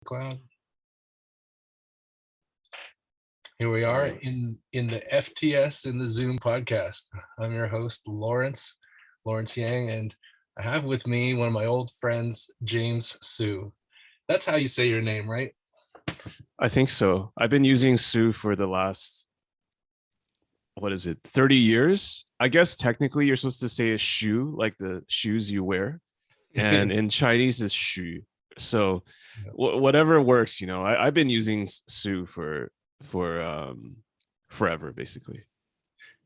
Cloud. Here we All are right. in the FTS in the Zoom podcast. I'm your host, Lawrence Yang, and I have with me one of my old friends, James Hsu. That's how you say your name, right? I think so. I've been using Sue for the last, what is it, 30 years? I guess technically you're supposed to say a shoe, like the shoes you wear. And in Chinese is Xu. So whatever works, I've been using Sue for forever, basically.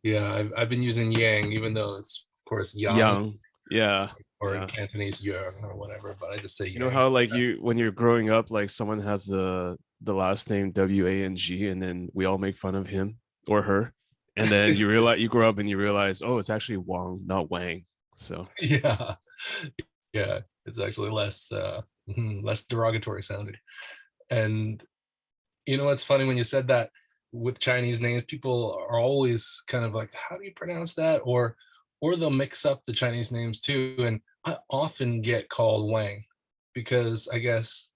Yeah, I've been using Yang, even though it's of course Yang Young. Yeah. or in Yeah. Cantonese Yang or whatever, but I just say You know Yang. how like you when you're growing up, like someone has the last name Wang, and then we all make fun of him or her. And then you realize you grow up and you realize, oh, it's actually Wang, not Wang. So Yeah, yeah, it's actually less derogatory sounding. And it's funny when you said that with Chinese names, people are always kind of like, how do you pronounce that? Or they'll mix up the Chinese names too. And I often get called Wang because I guess,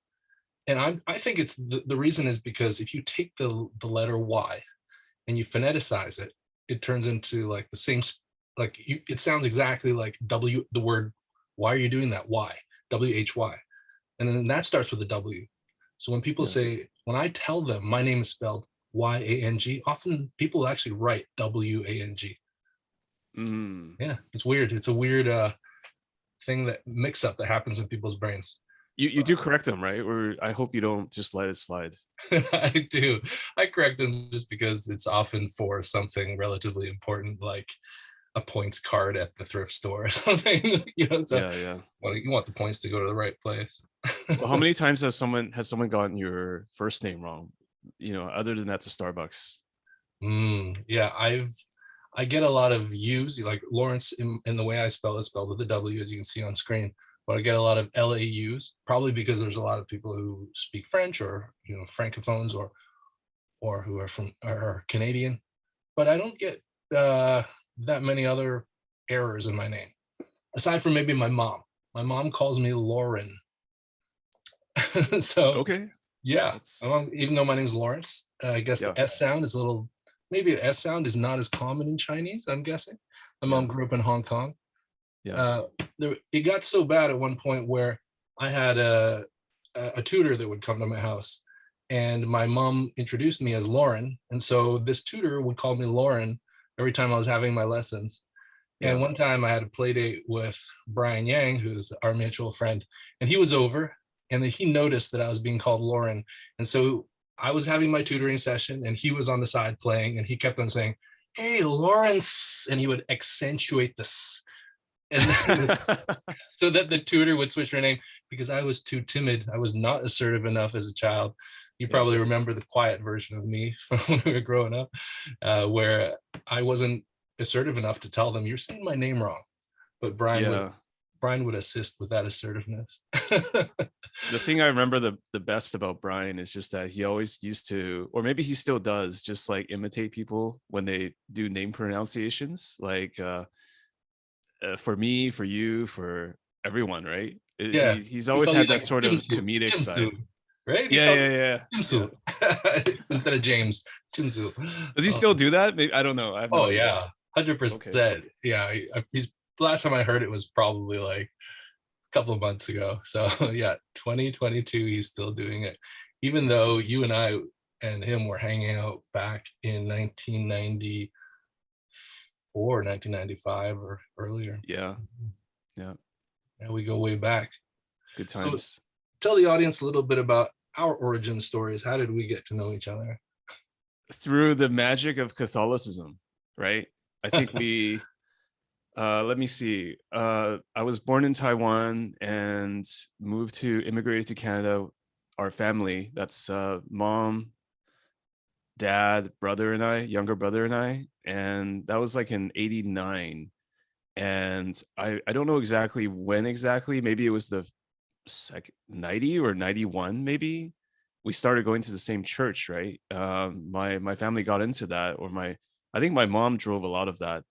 and I think it's the reason is because if you take the letter Y and you phoneticize it, it turns into like the same, it sounds exactly like W, the word, why are you doing that? Why? WHY. And then that starts with a W. So when people yeah. say, when I tell them my name is spelled Yang, often people actually write Wang. Mm. Yeah, it's weird. It's a weird thing, that mix up that happens in people's brains. You do correct them, right? Or I hope you don't just let it slide. I do. I correct them just because it's often for something relatively important, like a points card at the thrift store or something. So Yeah, yeah. well, you want the points to go to the right place. Well, how many times has someone gotten your first name wrong? Other than that to Starbucks. Yeah, I get a lot of U's, like Lawrence in the way I spell is spelled with a W, as you can see on screen. But I get a lot of LAU's, probably because there's a lot of people who speak French or francophones or who are Canadian. But I don't get that many other errors in my name, aside from maybe my mom. My mom calls me Lauren, so Okay. yeah. That's Even though my name's Lawrence, I guess yeah, the S sound is a little. Maybe an S sound is not as common in Chinese, I'm guessing. My yeah, mom grew up in Hong Kong. yeah. Uh, it got so bad at one point where I had a tutor that would come to my house, and my mom introduced me as Lauren, and so this tutor would call me Lauren every time I was having my lessons. And Yeah. one time I had a play date with Brian Yang, who's our mutual friend, and he was over, and then he noticed that I was being called Lauren. And so I was having my tutoring session, and he was on the side playing, and he kept on saying, "Hey, Lawrence," and he would accentuate this. And then, so that the tutor would switch her name because I was too timid. I was not assertive enough as a child. You Yeah. probably remember the quiet version of me from when we were growing up, where I wasn't assertive enough to tell them, "You're saying my name wrong." But Yeah. Brian would assist with that assertiveness. The thing I remember the best about Brian is just that he always used to, or maybe he still does, just like imitate people when they do name pronunciations. Like for me, for you, for everyone, right? Yeah, He's we always call you had that like sort of Jimsu, comedic Jimsu, side. right? He Yeah, called yeah, you yeah, yeah. Jimsu instead of James. Jimsu. Does he Oh, still do that? Maybe, I don't know. I have no oh idea. yeah, 100%. Okay. Yeah, he's last time I heard it was probably like a couple of months ago. So yeah, 2022, he's still doing it, even though Nice. you and I and him were hanging out back in 1994, 1995 or earlier. Yeah. Yeah. And we go way back. Good So times. tell the audience a little bit about our origin stories. How did we get to know each other? Through the magic of Catholicism, right? I think we let me see. I was born in Taiwan and immigrated to Canada. Our family, that's mom, dad, brother, and I, younger brother, and I. And that was like in 89. And I don't know exactly when exactly. Maybe it was the 90 or 91, maybe. We started going to the same church, right? My family got into that, or I think my mom drove a lot of that.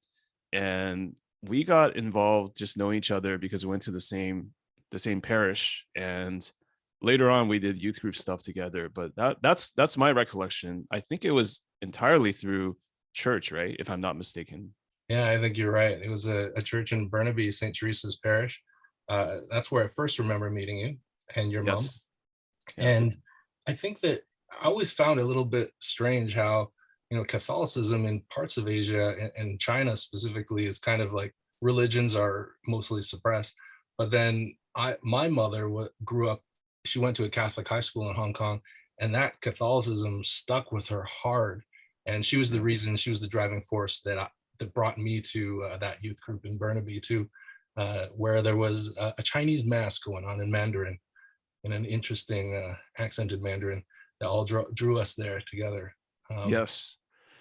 And we got involved just knowing each other because we went to the same parish. And later on we did youth group stuff together, but that's my recollection. I think it was entirely through church, right? If I'm not mistaken. Yeah, I think you're right. It was a church in Burnaby, St. Teresa's Parish. That's where I first remember meeting you and your mom. Yes. Yeah. And I think that I always found it a little bit strange how, Catholicism in parts of Asia and China specifically is kind of like religions are mostly suppressed. But then my mother grew up, she went to a Catholic high school in Hong Kong, and that Catholicism stuck with her hard. And she was the Yeah. reason, she was the driving force that brought me to that youth group in Burnaby too, where there was a Chinese mass going on in Mandarin, in an interesting accented Mandarin that all drew us there together. Um, Yes.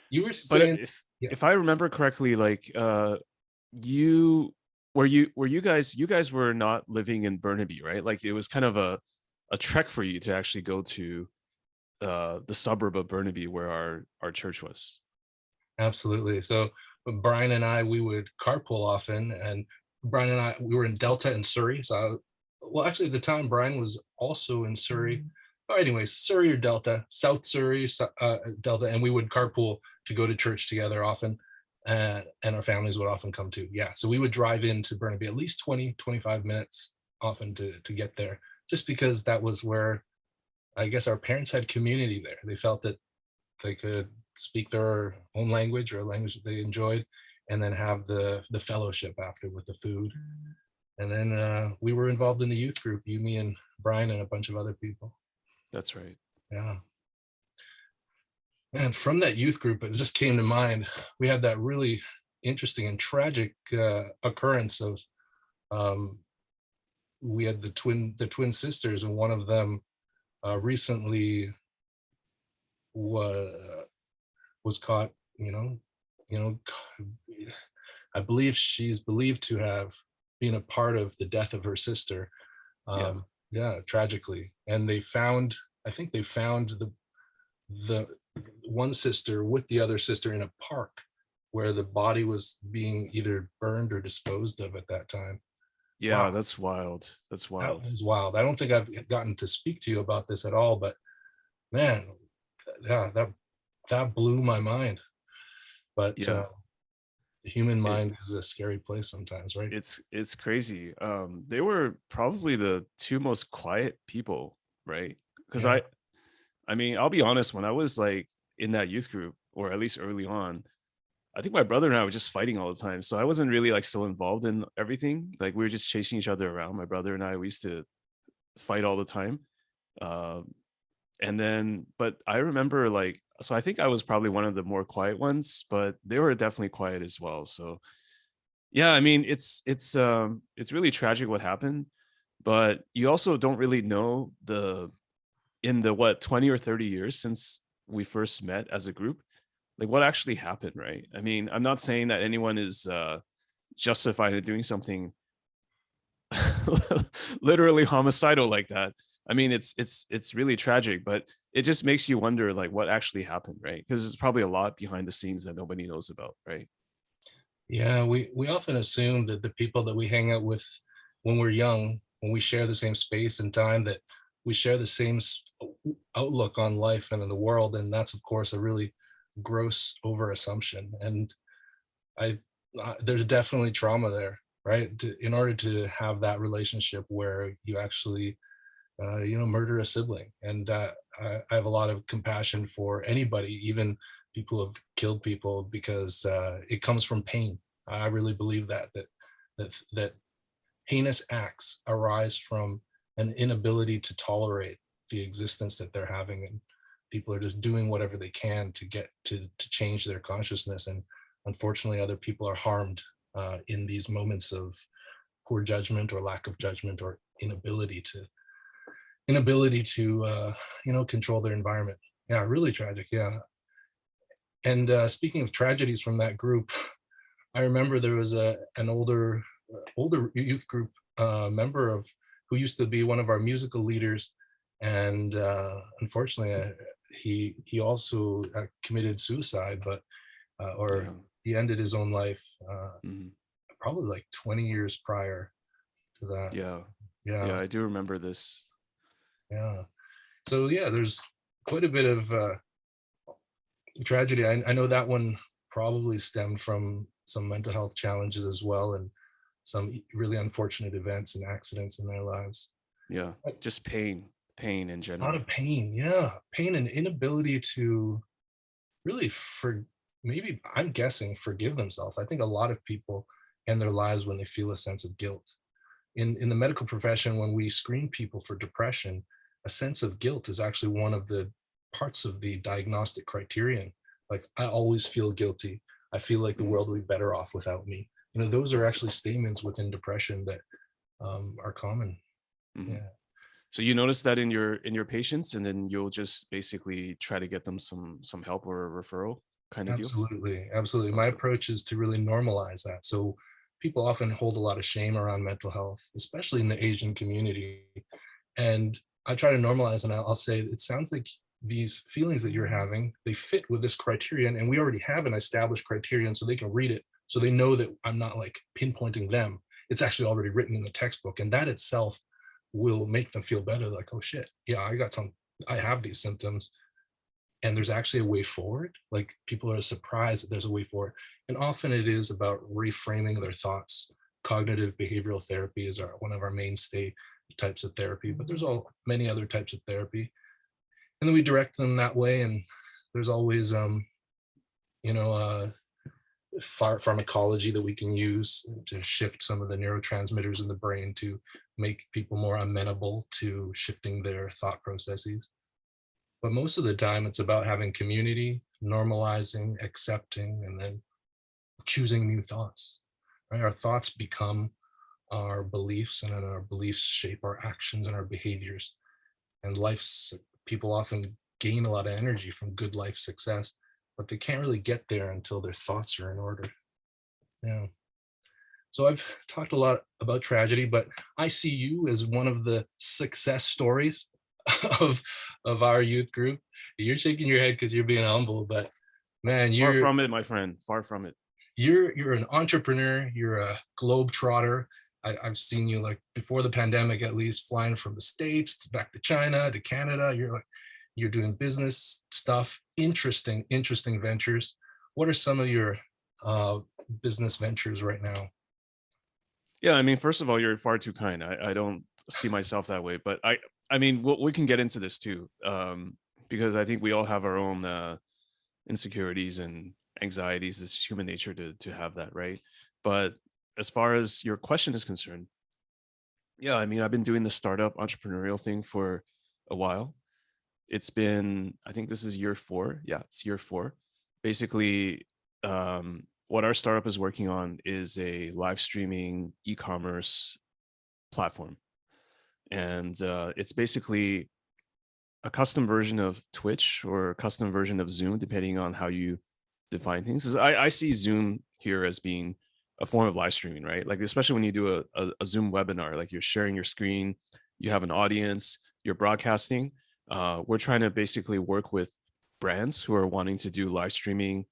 you were But saying, yeah, if I remember correctly, like you you guys were not living in Burnaby, right? Like it was kind of a trek for you to actually go to the suburb of Burnaby where our church was. absolutely. So Brian and I, we would carpool often, and Brian and I, we were in Delta and Surrey. Well, actually, at the time, Brian was also in Surrey. Oh, anyways, Surrey or Delta, South Surrey, Delta, and we would carpool to go to church together often, and our families would often come too. Yeah, so we would drive into Burnaby at least 20, 25 minutes often to get there, just because that was where I guess our parents had community there. They felt that they could speak their own language or a language that they enjoyed, and then have the fellowship after with the food. And then we were involved in the youth group, you, me, and Brian, and a bunch of other people. That's right. Yeah. And from that youth group, it just came to mind, we had that really interesting and tragic occurrence of um, we had the twin sisters, and one of them recently was caught, you know, I believe she's believed to have been a part of the death of her sister. Yeah. Yeah, tragically. And I think they found the one sister with the other sister in a park where the body was being either burned or disposed of at that time. Yeah, Wow, that's wild. That's that wild. was wild. I don't think I've gotten to speak to you about this at all, but man, yeah, that blew my mind. But Yeah. the human It mind is a scary place sometimes, right? it's crazy. They were probably the two most quiet people, right? Because Yeah. I mean, I'll be honest, when I was like in that youth group, or at least early on, I think my brother and I were just fighting all the time. So I wasn't really like so involved in everything. Like we were just chasing each other around. My brother and I, we used to fight all the time. Um, and then, but I remember like, so I think I was probably one of the more quiet ones, but they were definitely quiet as well. So yeah, I mean, it's really tragic what happened, but you also don't really know in the what 20 or 30 years since we first met as a group, like what actually happened, right? I mean, I'm not saying that anyone is justified in doing something literally homicidal like that. I mean, it's really tragic, but it just makes you wonder like what actually happened, right? Because there's probably a lot behind the scenes that nobody knows about, right? Yeah, we often assume that the people that we hang out with when we're young, when we share the same space and time, that we share the same outlook on life and in the world, and that's of course a really gross over assumption. And I there's definitely trauma there, right? In order to have that relationship where you actually murder a sibling. And I have a lot of compassion for anybody, even people who have killed people, because it comes from pain. I really believe that heinous acts arise from an inability to tolerate the existence that they're having, and people are just doing whatever they can to get to change their consciousness. And unfortunately, other people are harmed in these moments of poor judgment or lack of judgment or inability to control their environment. Yeah, really tragic. Yeah. And speaking of tragedies from that group, I remember there was an older youth group member of who used to be one of our musical leaders, and unfortunately, he also committed suicide, but or Yeah. he ended his own life Mhm. probably like 20 years prior to that. Yeah. Yeah, Yeah, I do remember this. Yeah. So yeah, there's quite a bit of tragedy. I know that one probably stemmed from some mental health challenges as well, and some really unfortunate events and accidents in their lives. Yeah, A just pain in lot general. of pain, yeah, pain and inability to really maybe I'm guessing forgive themselves. I think a lot of people end their lives when they feel a sense of guilt. In the medical profession, when we screen people for depression, a sense of guilt is actually one of the parts of the diagnostic criterion. Like, I always feel guilty. I feel like the Mhm, world would be better off without me. Those are actually statements within depression that are common. mhm. Yeah. So you notice that in your patients, and then you'll just basically try to get them some help or a referral kind of deal? Absolutely, absolutely. My Okay. approach is to really normalize that. So people often hold a lot of shame around mental health, especially in the Asian community. And I try to normalize, and I'll say it sounds like these feelings that you're having, they fit with this criterion, and we already have an established criterion, so they can read it, so they know that I'm not like pinpointing them. It's actually already written in the textbook, and that itself will make them feel better. Like, oh shit, yeah, I have these symptoms and there's actually a way forward. Like, people are surprised that there's a way forward. And often it is about reframing their thoughts. Cognitive behavioral therapy is one of our mainstay types of therapy, but there's all many other types of therapy. And then we direct them that way. And there's always you know, pharmacology that we can use to shift some of the neurotransmitters in the brain to make people more amenable to shifting their thought processes. But most of the time, it's about having community, normalizing, accepting, and then choosing new thoughts. Right? Our thoughts become our beliefs, and then our beliefs shape our actions and our behaviors. And people often gain a lot of energy from good life success, but they can't really get there until their thoughts are in order. Yeah. So I've talked a lot about tragedy, but I see you as one of the success stories of our youth group. You're shaking your head because you're being humble, but man, Far from it, my friend. Far from it. you're an entrepreneur. You're a globe trotter. I've seen you, like, before the pandemic, at least, flying from the States back to China to Canada. You're doing business stuff, interesting ventures. What are some of your uh, business ventures right now? Yeah, I mean, first of all, you're far too kind. I don't see myself that way, but I mean, we can get into this too, because I think we all have our own insecurities and anxieties. It's human nature to have that, right? But as far as your question is concerned, yeah, I mean, I've been doing the startup entrepreneurial thing for a while. It's been, I think this is year 4. Yeah, it's year 4. Basically, what our startup is working on is a live streaming e-commerce platform, and it's basically a custom version of Twitch or a custom version of Zoom, depending on how you define things. 'Cause I see Zoom here as being a form of live streaming, right? Like, especially when you do a Zoom webinar, like you're sharing your screen, you have an audience, you're broadcasting. We're trying to basically work with brands who are wanting to do live streaming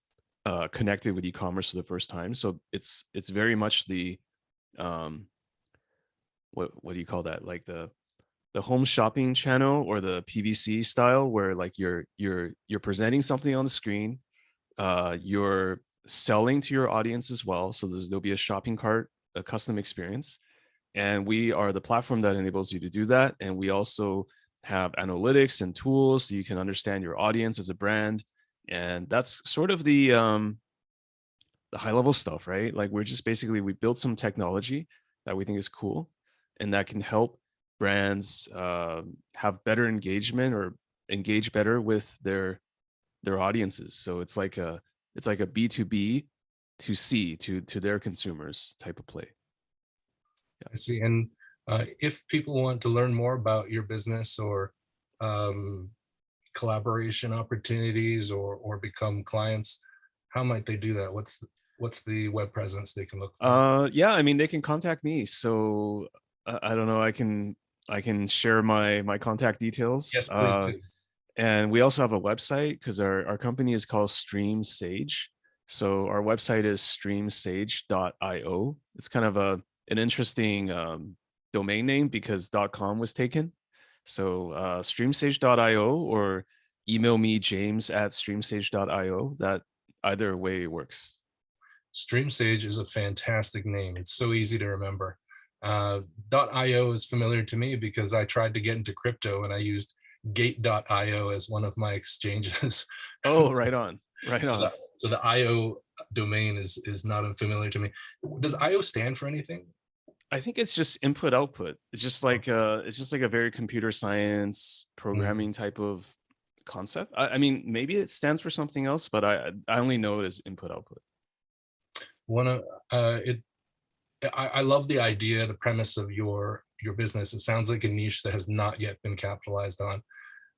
connected with e-commerce for the first time. So it's very much the um, what do you call that? Like the home shopping channel or the PVC style, where like you're presenting something on the screen, you're selling to your audience as well. So there'll be a shopping cart, a custom experience, and we are the platform that enables you to do that. And we also have analytics and tools so you can understand your audience as a brand. And that's sort of the high level stuff, right? Like, we're just basically, we built some technology that we think is cool and that can help brands have better engagement or engage better with their audiences. So it's like a B2B to C to their consumers type of play. I see. And if people want to learn more about your business, or um, collaboration opportunities, or become clients, how might they do that? What's the web presence they can look for? Yeah, I mean, they can contact me. So I don't know, I can share my contact details. Yes, please do. And we also have a website because our company is called Stream Sage. So our website is streamsage.io. It's kind of an interesting domain name because .com was taken. So streamstage.io, or email me james@streamstage.io. That either way works. StreamSage is a fantastic name. It's so easy to remember. .io is familiar to me because I tried to get into crypto and I used gate.io as one of my exchanges. Oh, right on. Right So the on. so the IO domain is not unfamiliar to me. Does IO stand for anything? I think it's just input output. It's just like a very computer science Mhm. programming type of concept. I mean, maybe it stands for something else, but I only know it as input output. One of it I love the idea, the premise of your business. It sounds like a niche that has not yet been capitalized on.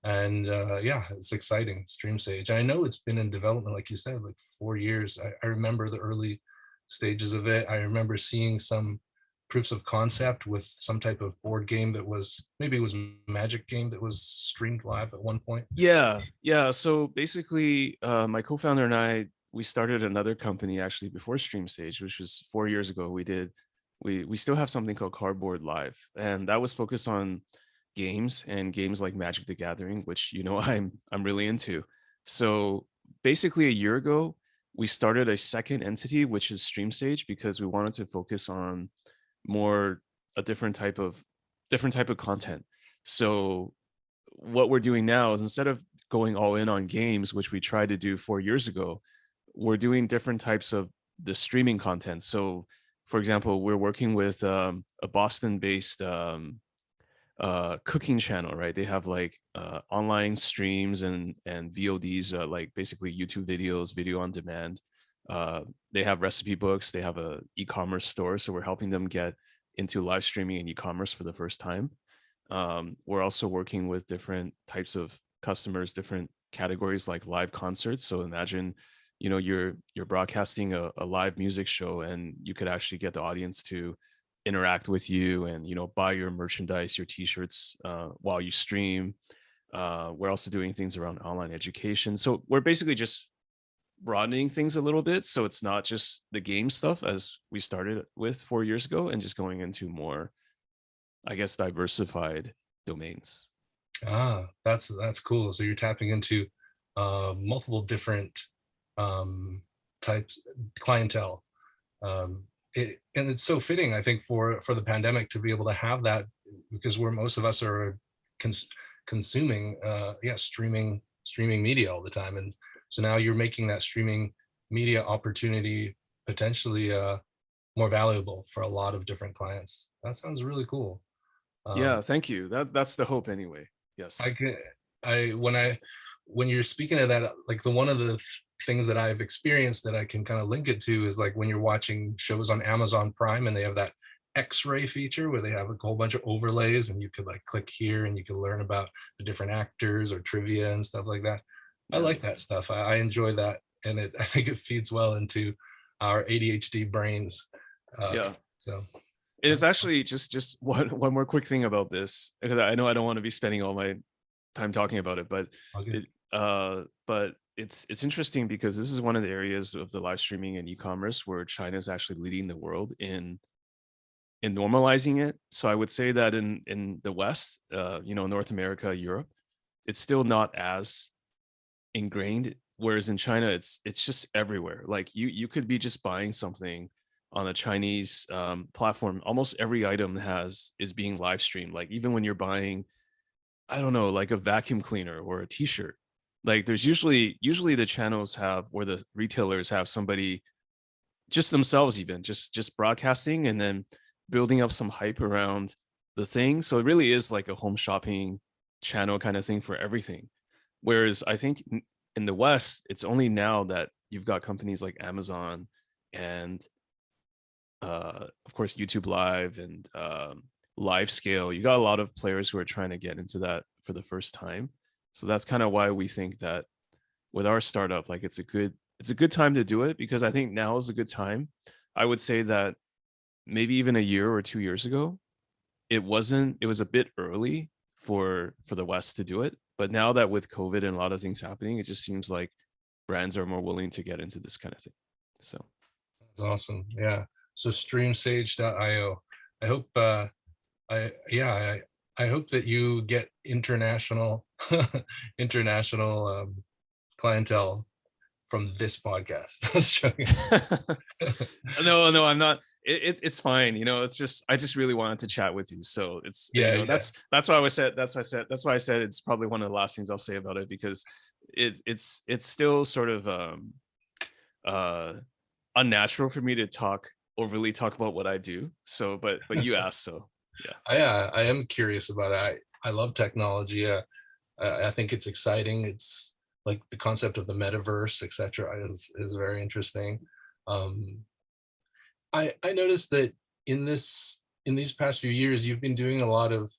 And yeah, it's exciting. Stream Sage. I know it's been in development, like you said, like 4 years. I remember the early stages of it. I remember seeing some proofs of concept with some type of board game that was, maybe it was a Magic game that was streamed live at one point. Yeah, yeah. So basically, my co-founder and I, we started another company actually before StreamStage, which was 4 years ago. We still have something called Cardboard Live, and that was focused on games, and games like Magic the Gathering, which I'm really into. So basically, a year ago, we started a second entity, which is StreamStage, because we wanted to focus on more a different type of content. So what we're doing now is, instead of going all in on games, which we tried to do 4 years ago, we're doing different types of the streaming content. So, for example, we're working with a Boston-based cooking channel, right? They have like online streams and VODs, like basically YouTube videos, video on demand. They have recipe books. They have a e-commerce store, so we're helping them get into live streaming and e-commerce for the first time. We're also working with different types of customers, different categories like live concerts. So imagine, you're broadcasting a live music show, and you could actually get the audience to interact with you and buy your merchandise, your t-shirts while you stream. We're also doing things around online education. So we're basically just broadening things a little bit, so it's not just the game stuff as we started with 4 years ago, and just going into more, I guess, diversified domains. That's cool. So you're tapping into multiple different um, types clientele. And it's so fitting, I think, for the pandemic to be able to have that, because where most of us are cons- consuming, yeah, streaming media all the time, and so now you're making that streaming media opportunity potentially more valuable for a lot of different clients. That sounds really cool. Yeah, Um, thank you. That's the hope anyway. I Yes. can, when you're speaking of that, like the one of the things that I've experienced that I can kind of link it to is like when you're watching shows on Amazon Prime and they have that X-ray feature where they have a whole bunch of overlays and you could like click here and you can learn about the different actors or trivia and stuff like that. I Yeah. like that stuff. I enjoy that, and I think it feeds well into our ADHD brains. Uh, Yeah. so It is that's actually just one more quick thing about this, because I know I don't want to be spending all my time talking about it, but all good. it's interesting because this is one of the areas of the live streaming and e-commerce where China is actually leading the world in normalizing it. So I would say that in the West, North America, Europe, it's still not as ingrained. Whereas in China, it's just everywhere. Like you could be just buying something on a Chinese platform. Almost every item is being live streamed. Like even when you're buying, I don't know, like a vacuum cleaner or a T-shirt. Like there's usually the channels have, or the retailers have, somebody just themselves, even just broadcasting and then building up some hype around the thing. So it really is like a home shopping channel kind of thing for everything. Whereas I think in the West, it's only now that you've got companies like Amazon and of course YouTube Live and Live Scale. You got a lot of players who are trying to get into that for the first time. So that's kind of why we think that with our startup, like it's a good time to do it, because I think now is a good time. I would say that maybe even a year or 2 years ago, it was a bit early for the West to do it. But now that with COVID and a lot of things happening, it just seems like brands are more willing to get into this kind of thing. So That's awesome. Yeah. So streamsage.io. I hope I yeah, I hope that you get international international clientele from this podcast. I was joking. No, I'm not. It's fine. It's just I just really wanted to chat with you. So it's Yeah, yeah. that's why I said that's why I said it's probably one of the last things I'll say about it, because it's still sort of uh unnatural for me to overly talk about what I do. So but you asked, so yeah. I am curious about it. I love technology. I think it's exciting. It's like the concept of the metaverse, etc., is very interesting. Um, I noticed that in these past few years, you've been doing a lot of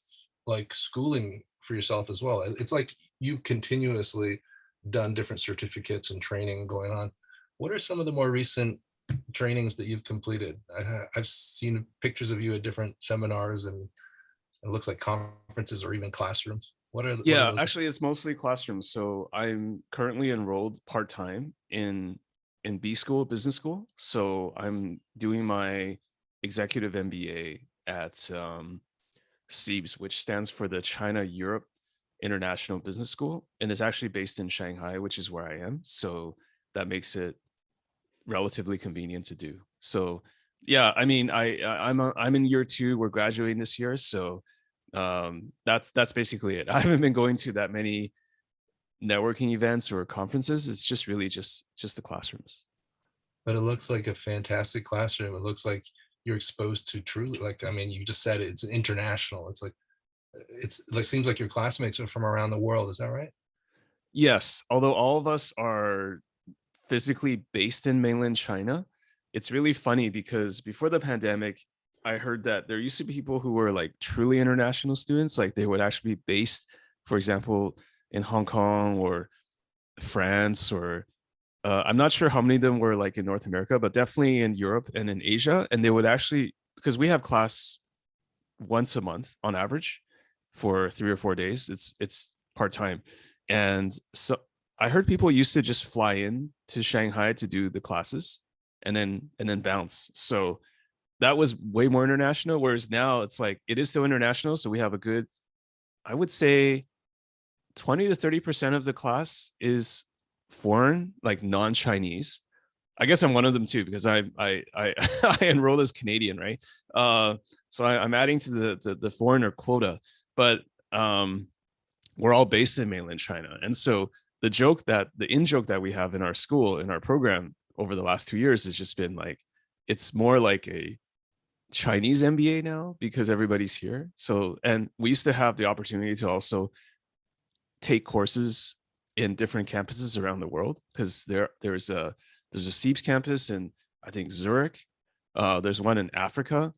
like schooling for yourself as well. It's like you've continuously done different certificates and training going on. What are some of the more recent trainings that you've completed? I've seen pictures of you at different seminars, and it looks like conferences or even classrooms. What are Yeah, those? actually it's mostly classrooms. So I'm currently enrolled part-time in B school, business school. So I'm doing my executive MBA at CEBS, which stands for the China Europe International Business School, and it's actually based in Shanghai, which is where I am. So that makes it relatively convenient to do. So yeah, I mean, I'm in year 2. We're graduating this year, so that's basically it. I haven't been going to that many networking events or conferences. It's just really just the classrooms. But it looks like a fantastic classroom. It looks like you're exposed to truly, like, I mean, you just said it, it's international. It's like seems like your classmates are from around the world. Is that right? Yes, although all of us are physically based in mainland China, it's really funny because before the pandemic, I heard that there used to be people who were like truly international students, like they would actually be based, for example, in Hong Kong or France, or I'm not sure how many of them were like in North America, but definitely in Europe and in Asia. And they would actually, because we have class once a month on average for 3 or 4 days. It's part time, and so I heard people used to just fly in to Shanghai to do the classes and then bounce. So that was way more international. Whereas now it's like it is still international. So we have a good, I would say, 20 to 30% of the class is foreign, like non-Chinese. I guess I'm one of them too because I I enrolled as Canadian, right? So I'm adding to the foreigner quota, but um, we're all based in mainland China, and so the in joke that we have in our school in our program over the last 2 years has just been like it's more like a Chinese MBA now because everybody's here. So and we used to have the opportunity to also take courses in different campuses around the world because there's a CEEPS campus in I think Zurich. There's one in Africa.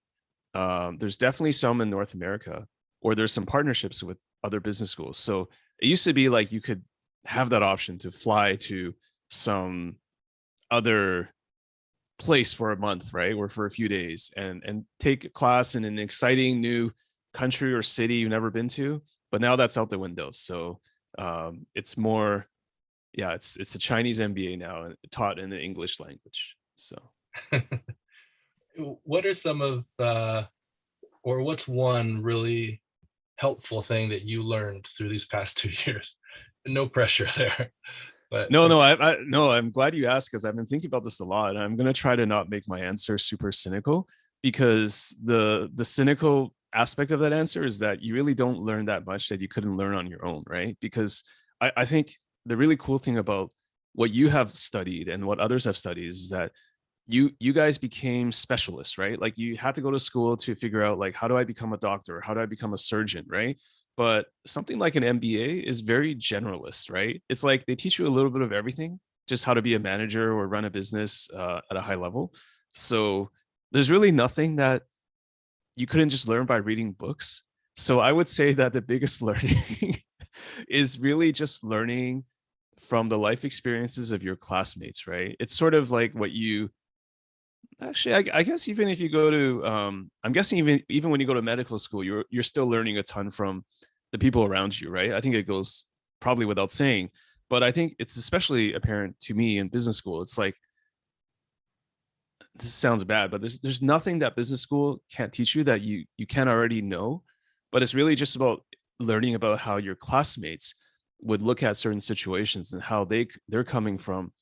There's definitely some in North America, or there's some partnerships with other business schools. So it used to be like you could have that option to fly to some other place for a month, right, or for a few days, and take a class in an exciting new country or city you've never been to. But now that's out the window. So it's more, yeah, it's a Chinese MBA now and taught in the English language. So What are some of or what's one really helpful thing that you learned through these past 2 years? No pressure there, but no, like, no, no, I'm glad you asked because I've been thinking about this a lot, and I'm gonna try to not make my answer super cynical because the cynical aspect of that answer is that you really don't learn that much that you couldn't learn on your own, right? Because I think the really cool thing about what you have studied and what others have studied is that you guys became specialists, right? Like you had to go to school to figure out like how do I become a doctor, how do I become a surgeon, right? But something like an MBA is very generalist, right? It's like they teach you a little bit of everything, just how to be a manager or run a business at a high level. So there's really nothing that you couldn't just learn by reading books. So I would say that the biggest learning is really just learning from the life experiences of your classmates, right? It's sort of like what you actually, I guess even if you go to, I'm guessing even when you go to medical school, you're still learning a ton from the people around you, right? I think it goes probably without saying, but I think it's especially apparent to me in business school. It's like this sounds bad, but there's nothing that business school can't teach you that you can already know but it's really just about learning about how your classmates would look at certain situations and how they're coming from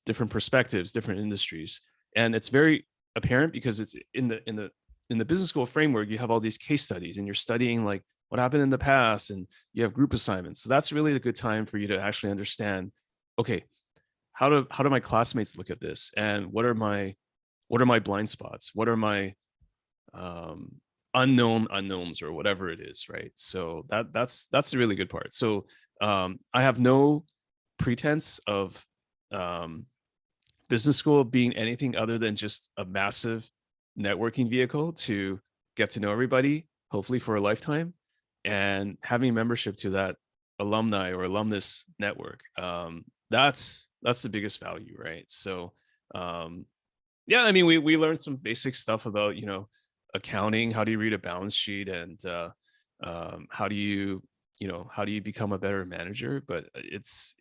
different perspectives, different industries. And it's very apparent because it's in the business school framework, you have all these case studies and you're studying like what happened in the past, and you have group assignments. So that's really a good time for you to actually understand, okay, how do my classmates look at this, and what are my blind spots? What are my um, unknown unknowns, or whatever it is, right? So that's the really good part. So I have no pretense of um, business school being anything other than just a massive networking vehicle to get to know everybody, hopefully for a lifetime, and having membership to that alumni or alumnus network. That's the biggest value, right? So um, yeah, I mean, we learned some basic stuff about, accounting. How do you read a balance sheet, and how do you, how do you become a better manager? But it's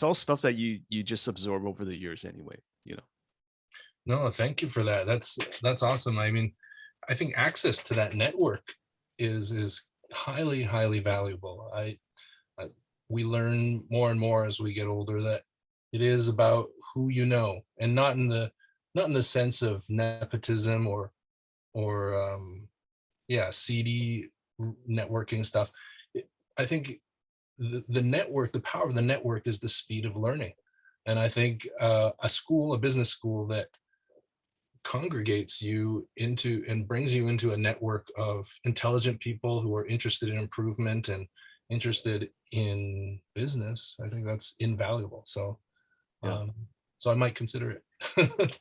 all stuff that you just absorb over the years anyway. No, thank you for that. That's awesome. I mean, I think access to that network is highly, highly valuable. I we learn more and more as we get older that it is about who you know, and not in the sense of nepotism or yeah, seedy networking stuff. I think the network, the power of the network is the speed of learning. And I think a business school that congregates you into and brings you into a network of intelligent people who are interested in improvement and interested in business, I think that's invaluable. So Yeah. um, so I might consider it.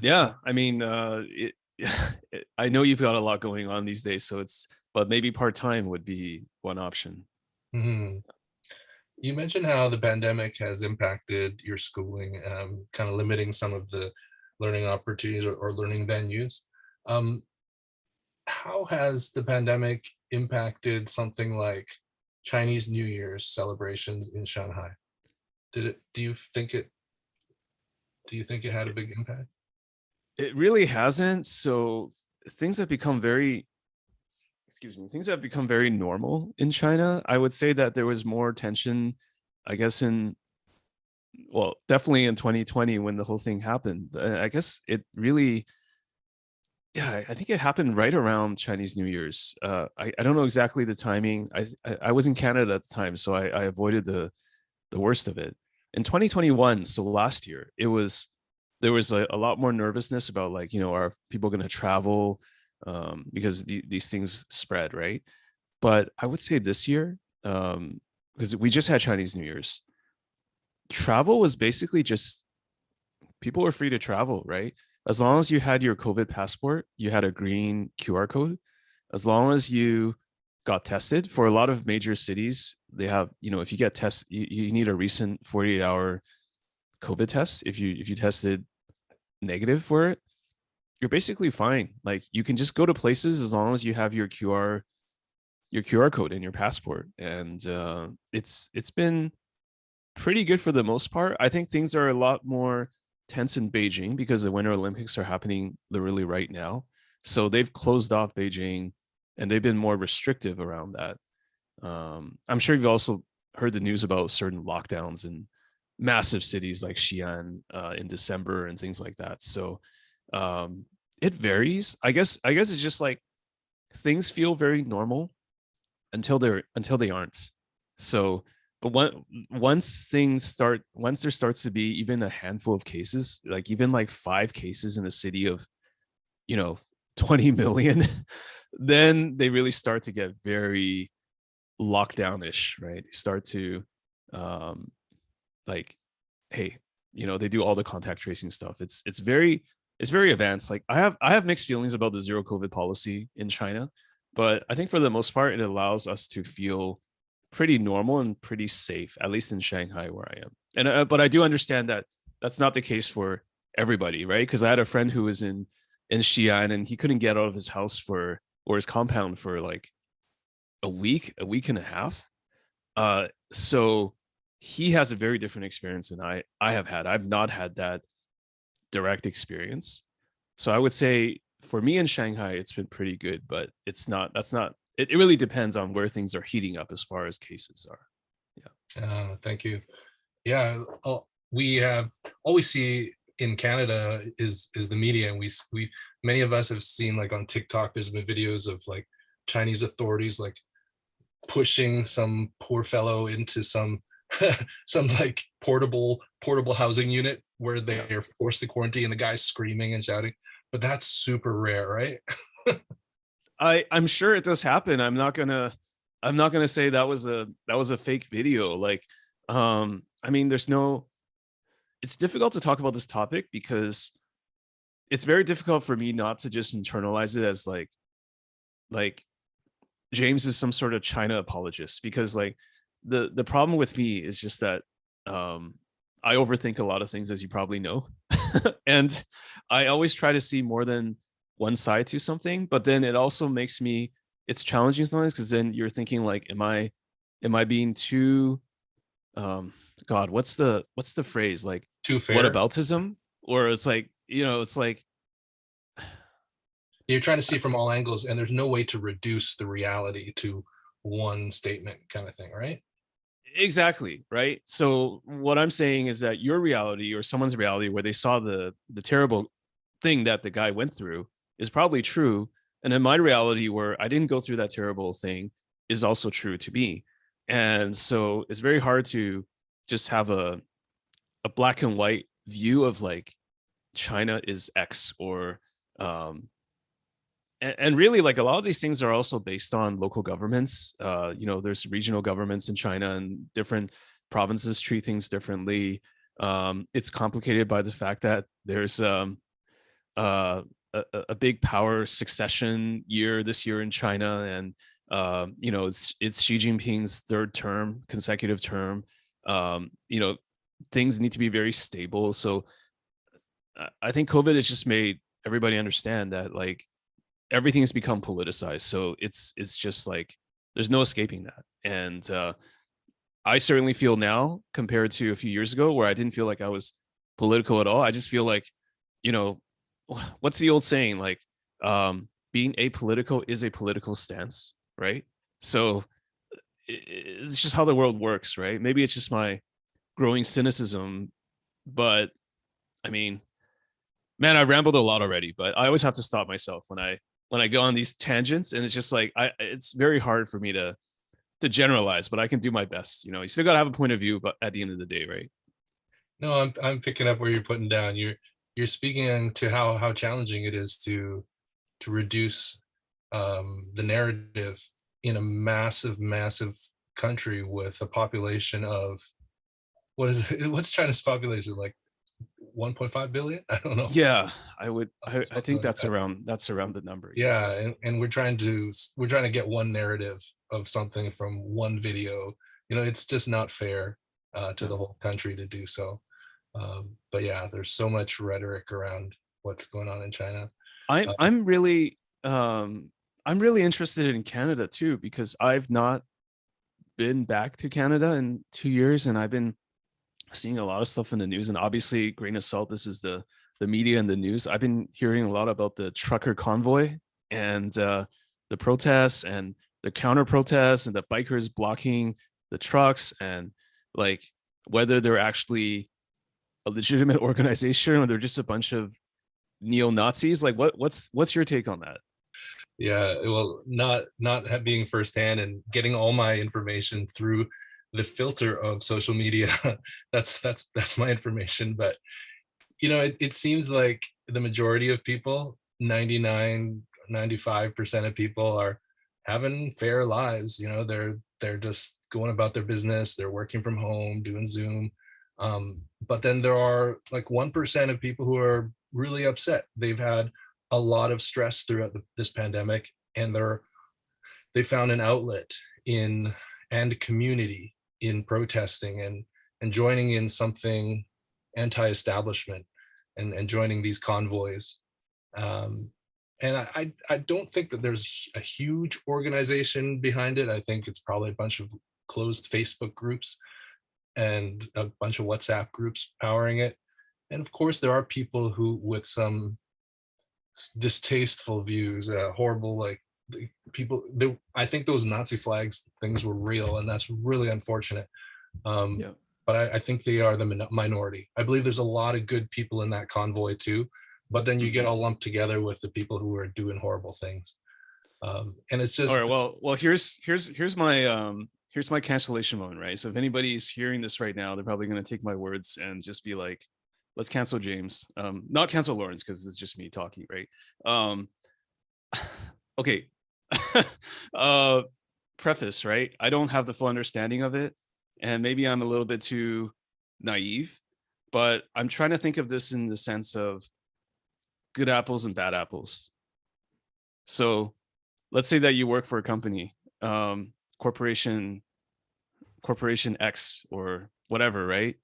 Yeah, I mean, I know you've got a lot going on these days, so but maybe part-time would be one option. Mhm. You mentioned how the pandemic has impacted your schooling, kind of limiting some of the learning opportunities or learning venues. Um, how has the pandemic impacted something like Chinese New Year's celebrations in Shanghai? Did it? Do you think it had a big impact? It really hasn't. So things have become very, excuse me, things have become very normal in China. I would say that there was more tension, I guess, well, definitely in 2020 when the whole thing happened. I guess it really, yeah, I think it happened right around Chinese New Year's. I don't know exactly the timing. I was in Canada at the time, so I avoided the worst of it. In 2021, so last year, there was a lot more nervousness about, like, are people going to travel, because these things spread, right? But I would say this year, because we just had Chinese New Year's, travel was basically just, people were free to travel, right? As long as you had your COVID passport, you had a green QR code. As long as you got tested, for a lot of major cities, they have, if you get tested, you need a recent 48-hour COVID test. If you tested negative for it, you're basically fine. Like, you can just go to places as long as you have your QR code in your passport, and it's been pretty good for the most part. I think things are a lot more tense in Beijing because the Winter Olympics are happening literally right now. So they've closed off Beijing, and they've been more restrictive around that. I'm sure you've also heard the news about certain lockdowns in massive cities like Xi'an in December and things like that. So it varies. I guess it's just like things feel very normal until they aren't. So, but once there starts to be even a handful of cases, like even like 5 cases in a city of, you know 20 million, then they really start to get very lockdown-ish, right? They start to um like, hey, they do all the contact tracing stuff. It's very advanced. Like, I have mixed feelings about the zero COVID policy in China, but I think for the most part it allows us to feel pretty normal and pretty safe, at least in Shanghai where I am. And but I do understand that that's not the case for everybody, right? Because I had a friend who was in Xi'an, and he couldn't get out of his house for, or his compound, for like a week and a half. So he has a very different experience than I have had. I've not had that direct experience. So I would say for me in Shanghai, it's been pretty good, but it's not, that's not it really depends on where things are heating up as far as cases are. Thank you. Yeah, we have all we see in Canada is the media, and we many of us have seen, like on TikTok, there's been videos of like Chinese authorities like pushing some poor fellow into some some like portable housing unit where they Yeah. are forced to quarantine, and the guy's screaming and shouting. But that's super rare, right? I'm sure it does happen. I'm not gonna say that was a fake video. Like, I mean, there's no. It's difficult to talk about this topic because it's very difficult for me not to just internalize it as like James is some sort of China apologist, because like the problem with me is just that um I overthink a lot of things, as you probably know. And I always try to see more than one side to something, but then it also makes me, it's challenging sometimes, because then you're thinking like, am I being too God, what's the phrase, like Too what fair. aboutism? Or it's like, it's like You're trying to see from all angles, and there's no way to reduce the reality to one statement, kind of thing, right? exactly, right? So what I'm saying is that your reality, or someone's reality where they saw the terrible thing that the guy went through, is probably true, and then my reality where I didn't go through that terrible thing is also true to me. And so it's very hard to just have a black and white view of like China is X, or um and really, like, a lot of these things are also based on local governments. There's regional governments in China, and different provinces treat things differently. It's complicated by the fact that there's uh, a big power succession year this year in China, and it's Xi Jinping's third term, consecutive term. Um, you know, Things need to be very stable. So I think COVID has just made everybody understand that, like, everything has become politicized. So it's just like there's no escaping that. And I certainly feel now, compared to a few years ago where I didn't feel like I was political at all. I just feel like, you know, what's the old saying? Like, being apolitical is a political stance, right? So it's just how the world works, right? Maybe it's just my growing cynicism, but I mean, man, I rambled a lot already, but I always have to stop myself when I go on these tangents, and it's just like it's very hard for me to generalize, but I can do my best. You still gotta have a point of view, but at the end of the day, right? No, I'm picking up where you're putting down. You're speaking to how challenging it is to reduce the narrative in a massive country with a population of what is it? What's China's population, like 1.5 billion? I don't know, Yeah, I something think like that. that's around the number. Yeah, Yes. and we're trying to get one narrative of something from one video. It's just not fair to Yeah. the whole country to do so. But yeah, there's so much rhetoric around what's going on in China. I'm Uh, I'm really um I'm really interested in Canada too, because I've not been back to Canada in 2 years, and I've been seeing a lot of stuff in the news. And obviously, grain of salt, this is the media and the news. I've been hearing a lot about the trucker convoy, and the protests, and the counter protests, and the bikers blocking the trucks, and like whether they're actually a legitimate organization or they're just a bunch of neo Nazis. Like, what's your take on that? yeah, well, not being firsthand and getting all my information through the filter of social media. That's my information. But it seems like the majority of people, 99, 95% of people are having fair lives. They're just going about their business, they're working from home, doing Zoom. But then there are like 1% of people who are really upset. They've had a lot of stress throughout this pandemic, and they found an outlet in and community in protesting and joining in something anti-establishment, and joining these convoys. Um, and I don't think that there's a huge organization behind it. I think it's probably a bunch of closed Facebook groups and a bunch of WhatsApp groups powering it. And of course, there are people who with some distasteful views, horrible, like people, I think those Nazi flags things were real, and that's really unfortunate. Um, Yeah. but I think they are the minority. I believe there's a lot of good people in that convoy too, but then you get Mhm. all lumped together with the people who are doing horrible things. And it's All right. just, Well, here's my cancellation moment, right? So if anybody's hearing this right now, they're probably going to take my words and just be like, let's cancel James. Not cancel Lawrence because it's just me talking, right? Um, okay. uh, preface, right? I don't have the full understanding of it, and maybe I'm a little bit too naive, but I'm trying to think of this in the sense of good apples and bad apples. So let's say that you work for a company, corporation corporation X or whatever, right?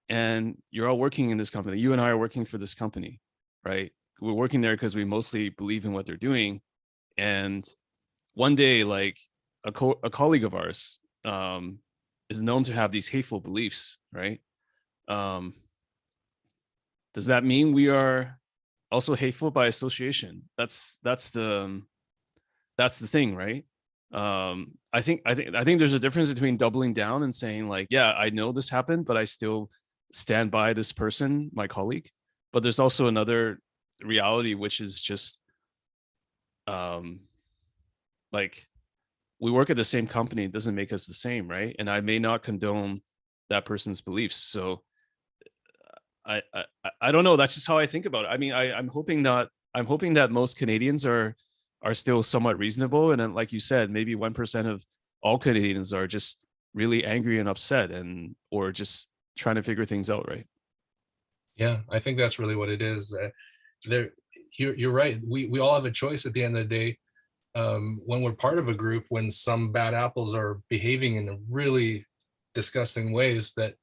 And you're all working in this company. You and I are working for this company, right? We're working there because we mostly believe in what they're doing. And one day, like a colleague of ours is known to have these hateful beliefs, right? Um, does that mean we are also hateful by association? That's the thing, right? I think there's a difference between doubling down and saying like, yeah, I know this happened, but I still stand by this person, my colleague. But there's also another reality, which is just um like we work at the same company, it doesn't make us the same, right? And I may not condone that person's beliefs. So I don't know. That's just how I think about it. I mean, I'm hoping that most Canadians are still somewhat reasonable. And then, like you said, maybe 1% of all Canadians are just really angry and upset and or just trying to figure things out, right? yeah, I think that's really what it is. There, you're right. We all have a choice at the end of the day. When we're part of a group, when some bad apples are behaving in really disgusting ways, that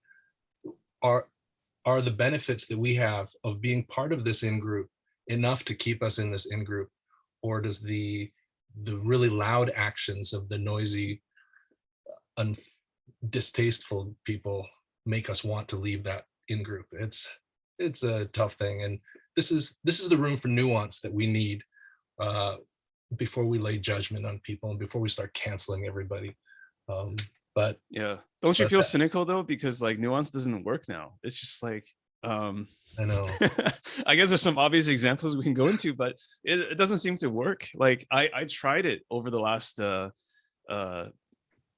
are are the benefits that we have of being part of this in group enough to keep us in this in group, or does the really loud actions of the noisy, un, distasteful people make us want to leave that in group? It's a tough thing, and this is the room for nuance that we need, uh, before we lay judgment on people and before we start canceling everybody. Um, but Yeah. Don't you but feel that, cynical though? Because like nuance doesn't work now. It's just like I know. I guess there's some obvious examples we can go into, but it doesn't seem to work. Like I tried it over the last uh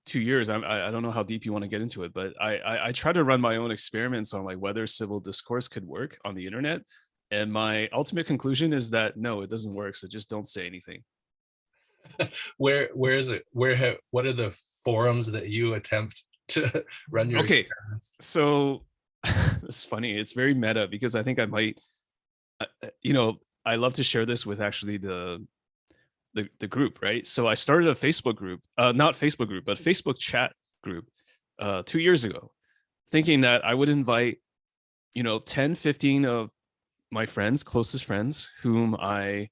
2 years. I don't know how deep you want to get into it, but I tried to run my own experiments on like whether civil discourse could work on the internet. And my ultimate conclusion is that no, it doesn't work. So just don't say anything. Where is it? What are the forums that you attempt to run your Okay. experiments? So it's funny. It's very meta because I think I might, I love to share this with actually the group, right? So I started a Facebook group, not Facebook group, but Facebook chat group 2 years ago, thinking that I would invite, 10, 15 of my friends, closest friends, whom I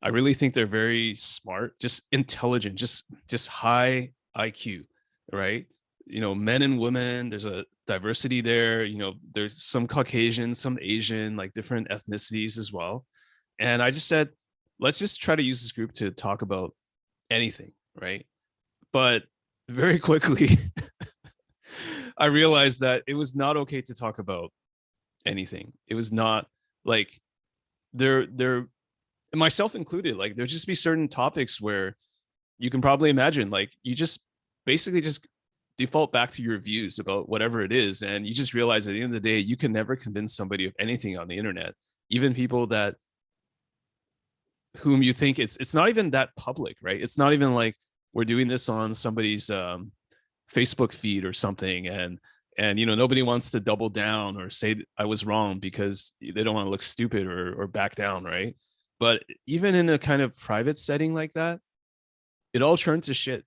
really think they're very smart, just intelligent, just high IQ, right? Men and women, there's a diversity there. There's some Caucasian, some Asian, like different ethnicities as well. And I just said, let's just try to use this group to talk about anything, right? But very quickly, I realized that it was not okay to talk about anything. It was not like there myself included, like there'll just be certain topics where you can probably imagine like you just basically just default back to your views about whatever it is, and you just realize at the end of the day you can never convince somebody of anything on the internet, even people that whom you think it's not even that public, right? It's not even like we're doing this on somebody's Facebook feed or something, and nobody wants to double down or say I was wrong because they don't want to look stupid or back down, right? But even in a kind of private setting like that, it all turned to shit.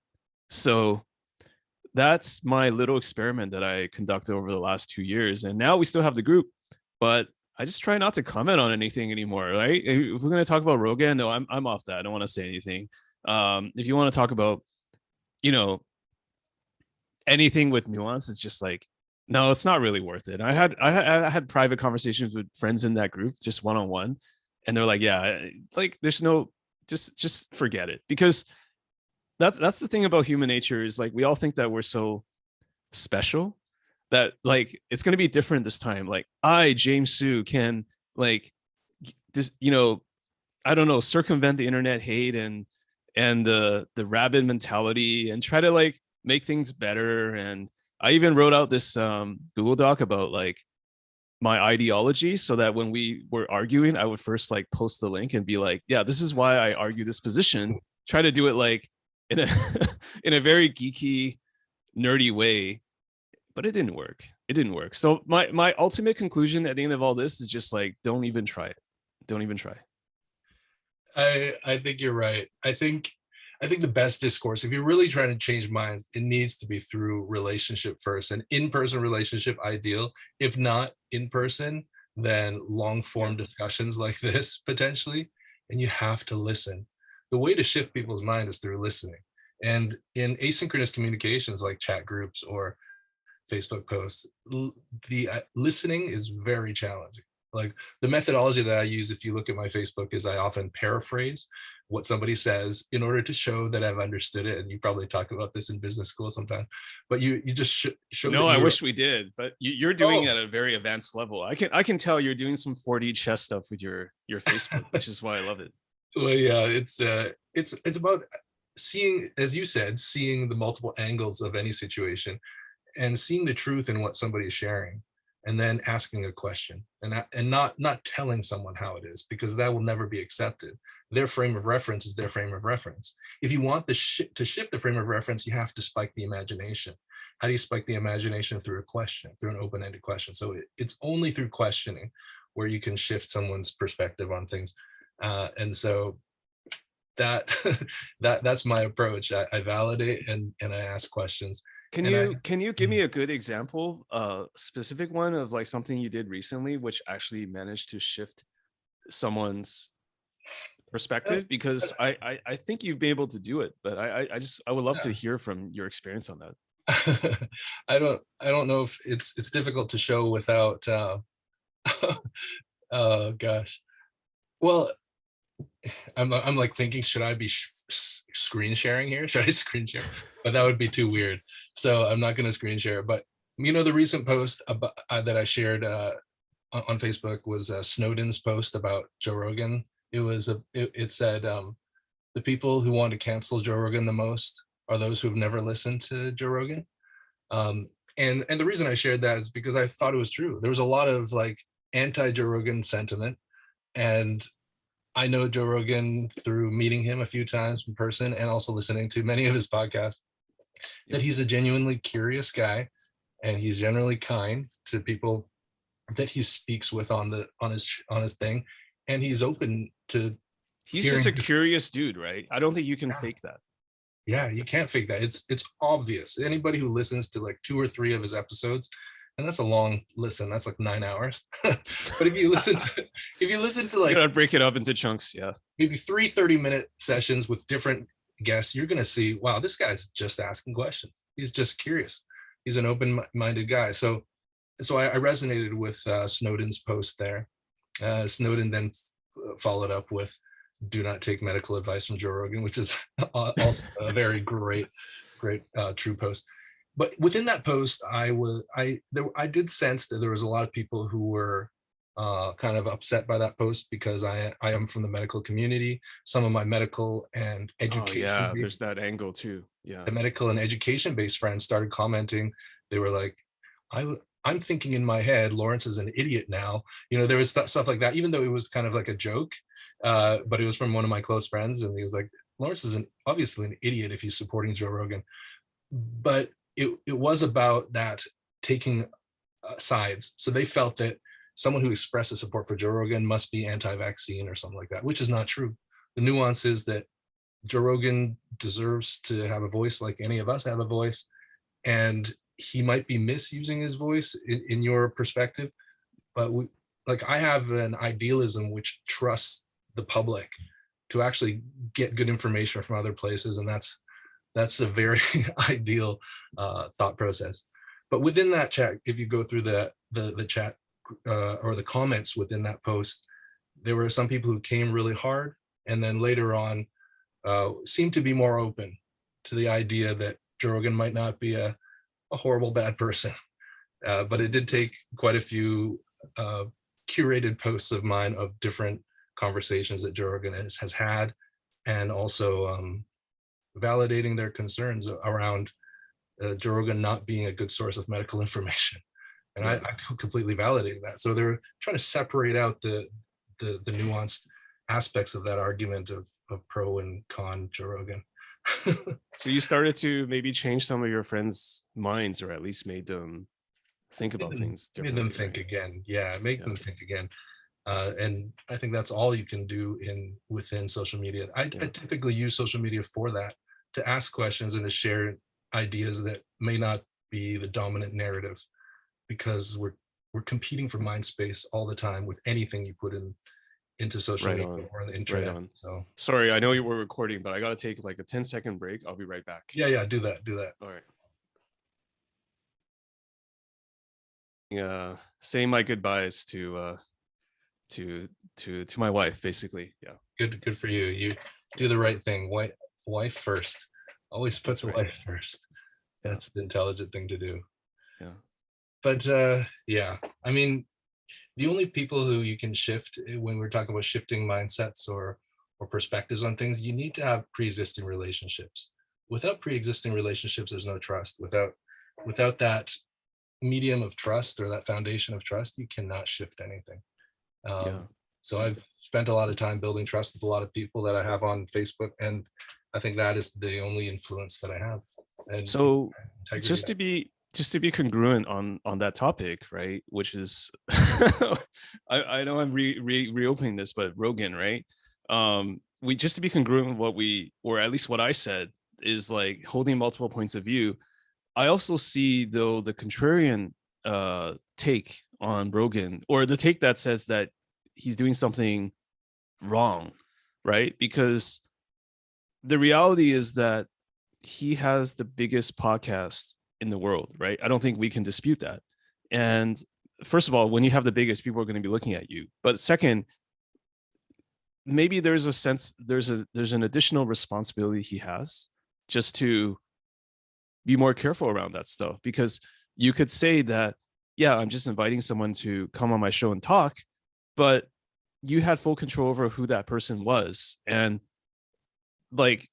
So that's my little experiment that I conducted over the last 2 years. And now we still have the group, but I just try not to comment on anything anymore, right? If we're going to talk about Rogan, no, I'm off that. I don't want to say anything. If you want to talk about, you know, anything with nuance, it's just like, no, it's not really worth it. I had private conversations with friends in that group, just one on one, and they're like, yeah, like there's no just forget it, because that's the thing about human nature, is like we all think that we're so special, that like it's going to be different this time. Like I, James Hsu, can like this, I don't know, circumvent the internet hate and the rabid mentality, and try to like make things better. And I even wrote out this Google Doc about like my ideology, so that when we were arguing, I would first like post the link and be like, yeah, this is why I argue this position. Try to do it like in a in a very geeky, nerdy way, but it didn't work. It didn't work. So my ultimate conclusion at the end of all this is just like, don't even try it. Don't even try. I think you're right. I think the best discourse, if you're really trying to change minds, it needs to be through relationship first. An in-person relationship ideal. If not in person, then long form discussions like this potentially. And you have to listen. The way to shift people's mind is through listening. And in asynchronous communications like chat groups or Facebook posts, the listening is very challenging. Like the methodology that I use, if you look at my Facebook, is I often paraphrase what somebody says in order to show that I've understood it. And you probably talk about this in business school sometimes, but you just show that No, I you're. wish we did, but you're doing Oh, it at a very advanced level. I can tell you're doing some 4D chess stuff with your Facebook, which is why I love it. well, yeah, it's about seeing, as you said, seeing the multiple angles of any situation and seeing the truth in what somebody is sharing, and then asking a question, and not telling someone how it is, because that will never be accepted. Their frame of reference is their frame of reference. If you want to shift the frame of reference, you have to spike the imagination. How do you spike the imagination? Through a question, through an open-ended question. So it's only through questioning where you can shift someone's perspective on things. And so that that's my approach. I validate and I ask questions. Can And I you can you give me a good example, a specific one of like something you did recently which actually managed to shift someone's perspective? Because I think you've been able to do it, but I would love to hear from your experience on that. I don't know if it's difficult to show without oh gosh. Well, I'm like thinking, should I be screen sharing here? Should I screen share? But that would be too weird. So I'm not going to screen share. But the recent post about, that I shared on Facebook was Snowden's post about Joe Rogan. It said the people who want to cancel Joe Rogan the most are those who've never listened to Joe Rogan. Um, and the reason I shared that is because I thought it was true. There was a lot of like anti Joe Rogan sentiment, and I know Joe Rogan through meeting him a few times in person and also listening to many of his podcasts, that Yep. he's a genuinely curious guy, and he's generally kind to people that he speaks with on his thing, and he's open to He's just hearing. a curious dude, right? I don't think you can fake that. Yeah, you can't fake that. It's obvious. Anybody who listens to like 2 or 3 of his episodes, and that's a long listen. That's like 9 hours. But if you listen to You like gotta break it up into chunks. Yeah. maybe 30-minute sessions with different guests, you're gonna see, wow, this guy's just asking questions. He's just curious. He's an open-minded guy. So I resonated with Snowden's post there. Snowden then followed up with, "Do not take medical advice from Joe Rogan," which is also a very great true post. But within that post, I did sense that there was a lot of people who were kind of upset by that post, because I am from the medical community. Some of my medical and Oh education yeah, there's that angle too. Yeah. the medical and education based friends started commenting. They were like, I'm thinking in my head, Lawrence is an idiot now. There was stuff like that, even though it was kind of like a joke. But it was from one of my close friends, and he was like, Lawrence is obviously an idiot if he's supporting Joe Rogan. But it was about that taking sides. So they felt that someone who expresses support for Joe Rogan must be anti-vaccine or something like that, which is not true. The nuance is that Joe Rogan deserves to have a voice like any of us have a voice, and he might be misusing his voice in your perspective, but like I have an idealism which trusts the public to actually get good information from other places, and that's a very ideal thought process. But within that chat, if you go through the chat or the comments within that post, there were some people who came really hard, and then later on seemed to be more open to the idea that Joe Rogan might not be a horrible bad person. But it did take quite a few curated posts of mine of different conversations that Joe Rogan has had, and also validating their concerns around Joe Rogan not being a good source of medical information. And Yeah. I completely validated that. So they're trying to separate out the nuanced aspects of that argument of pro and con Joe Rogan. So you started to maybe change some of your friends' minds, or at least made them think about things Made differently. them think right? again. Yeah, make them think again. And I think that's all you can do within social media. I Yeah. typically use social media for that, to ask questions and to share ideas that may not be the dominant narrative, because we're competing for mind space all the time with anything you put into social Right media on. or on the Right internet. on. So Sorry, I know you were recording, but I got to take like a 10-second break. I'll be right back. yeah, do that. All right. Saying my goodbyes to my wife, basically. Yeah. Good for you. You do the right thing. Wife first. Always put That's the right. wife first. Yeah. That's the intelligent thing to do. Yeah. But yeah, I mean, the only people who you can shift when we're talking about shifting mindsets or perspectives on things, you need to have pre-existing relationships. Without pre-existing relationships, there's no trust. Without that medium of trust or that foundation of trust, you cannot shift anything. Yeah. So I've spent a lot of time building trust with a lot of people that I have on Facebook, and I think that is the only influence that I have. And So integrity. just to be congruent on that topic, right? Which is I know I'm reopening this, but Rogan, right? We just to be congruent with what we, or at least what I said, is like holding multiple points of view. I also see though the contrarian take on Rogan, or the take that says that he's doing something wrong, right? Because the reality is that he has the biggest podcast in the world, right? I don't think we can dispute that. And first of all, when you have the biggest, people are going to be looking at you. But second, maybe there's a sense, there's an additional responsibility he has just to be more careful around that stuff, because you could say that, yeah, I'm just inviting someone to come on my show and talk, but you had full control over who that person was. And like,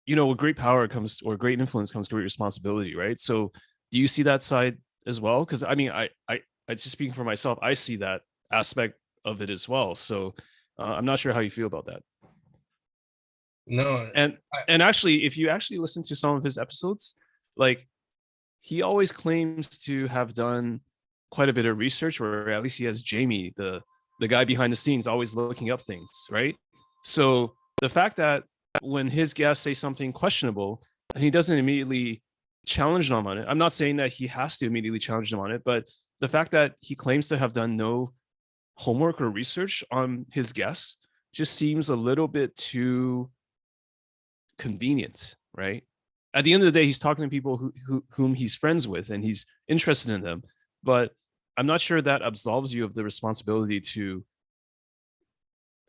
with great power comes, or great influence comes great responsibility, right? So do you see that side as well? Because I mean, I just speaking for myself, I see that aspect of it as well. So I'm not sure how you feel about that. No, and actually, if you actually listen to some of his episodes, like, he always claims to have done quite a bit of research, or at least he has Jamie, the guy behind the scenes, always looking up things, right? So the fact that when his guests say something questionable and he doesn't immediately challenge them on it, I'm not saying that he has to immediately challenge them on it, but the fact that he claims to have done no homework or research on his guests just seems a little bit too convenient, right? At the end of the day, he's talking to people whom he's friends with, and he's interested in them. But I'm not sure that absolves you of the responsibility to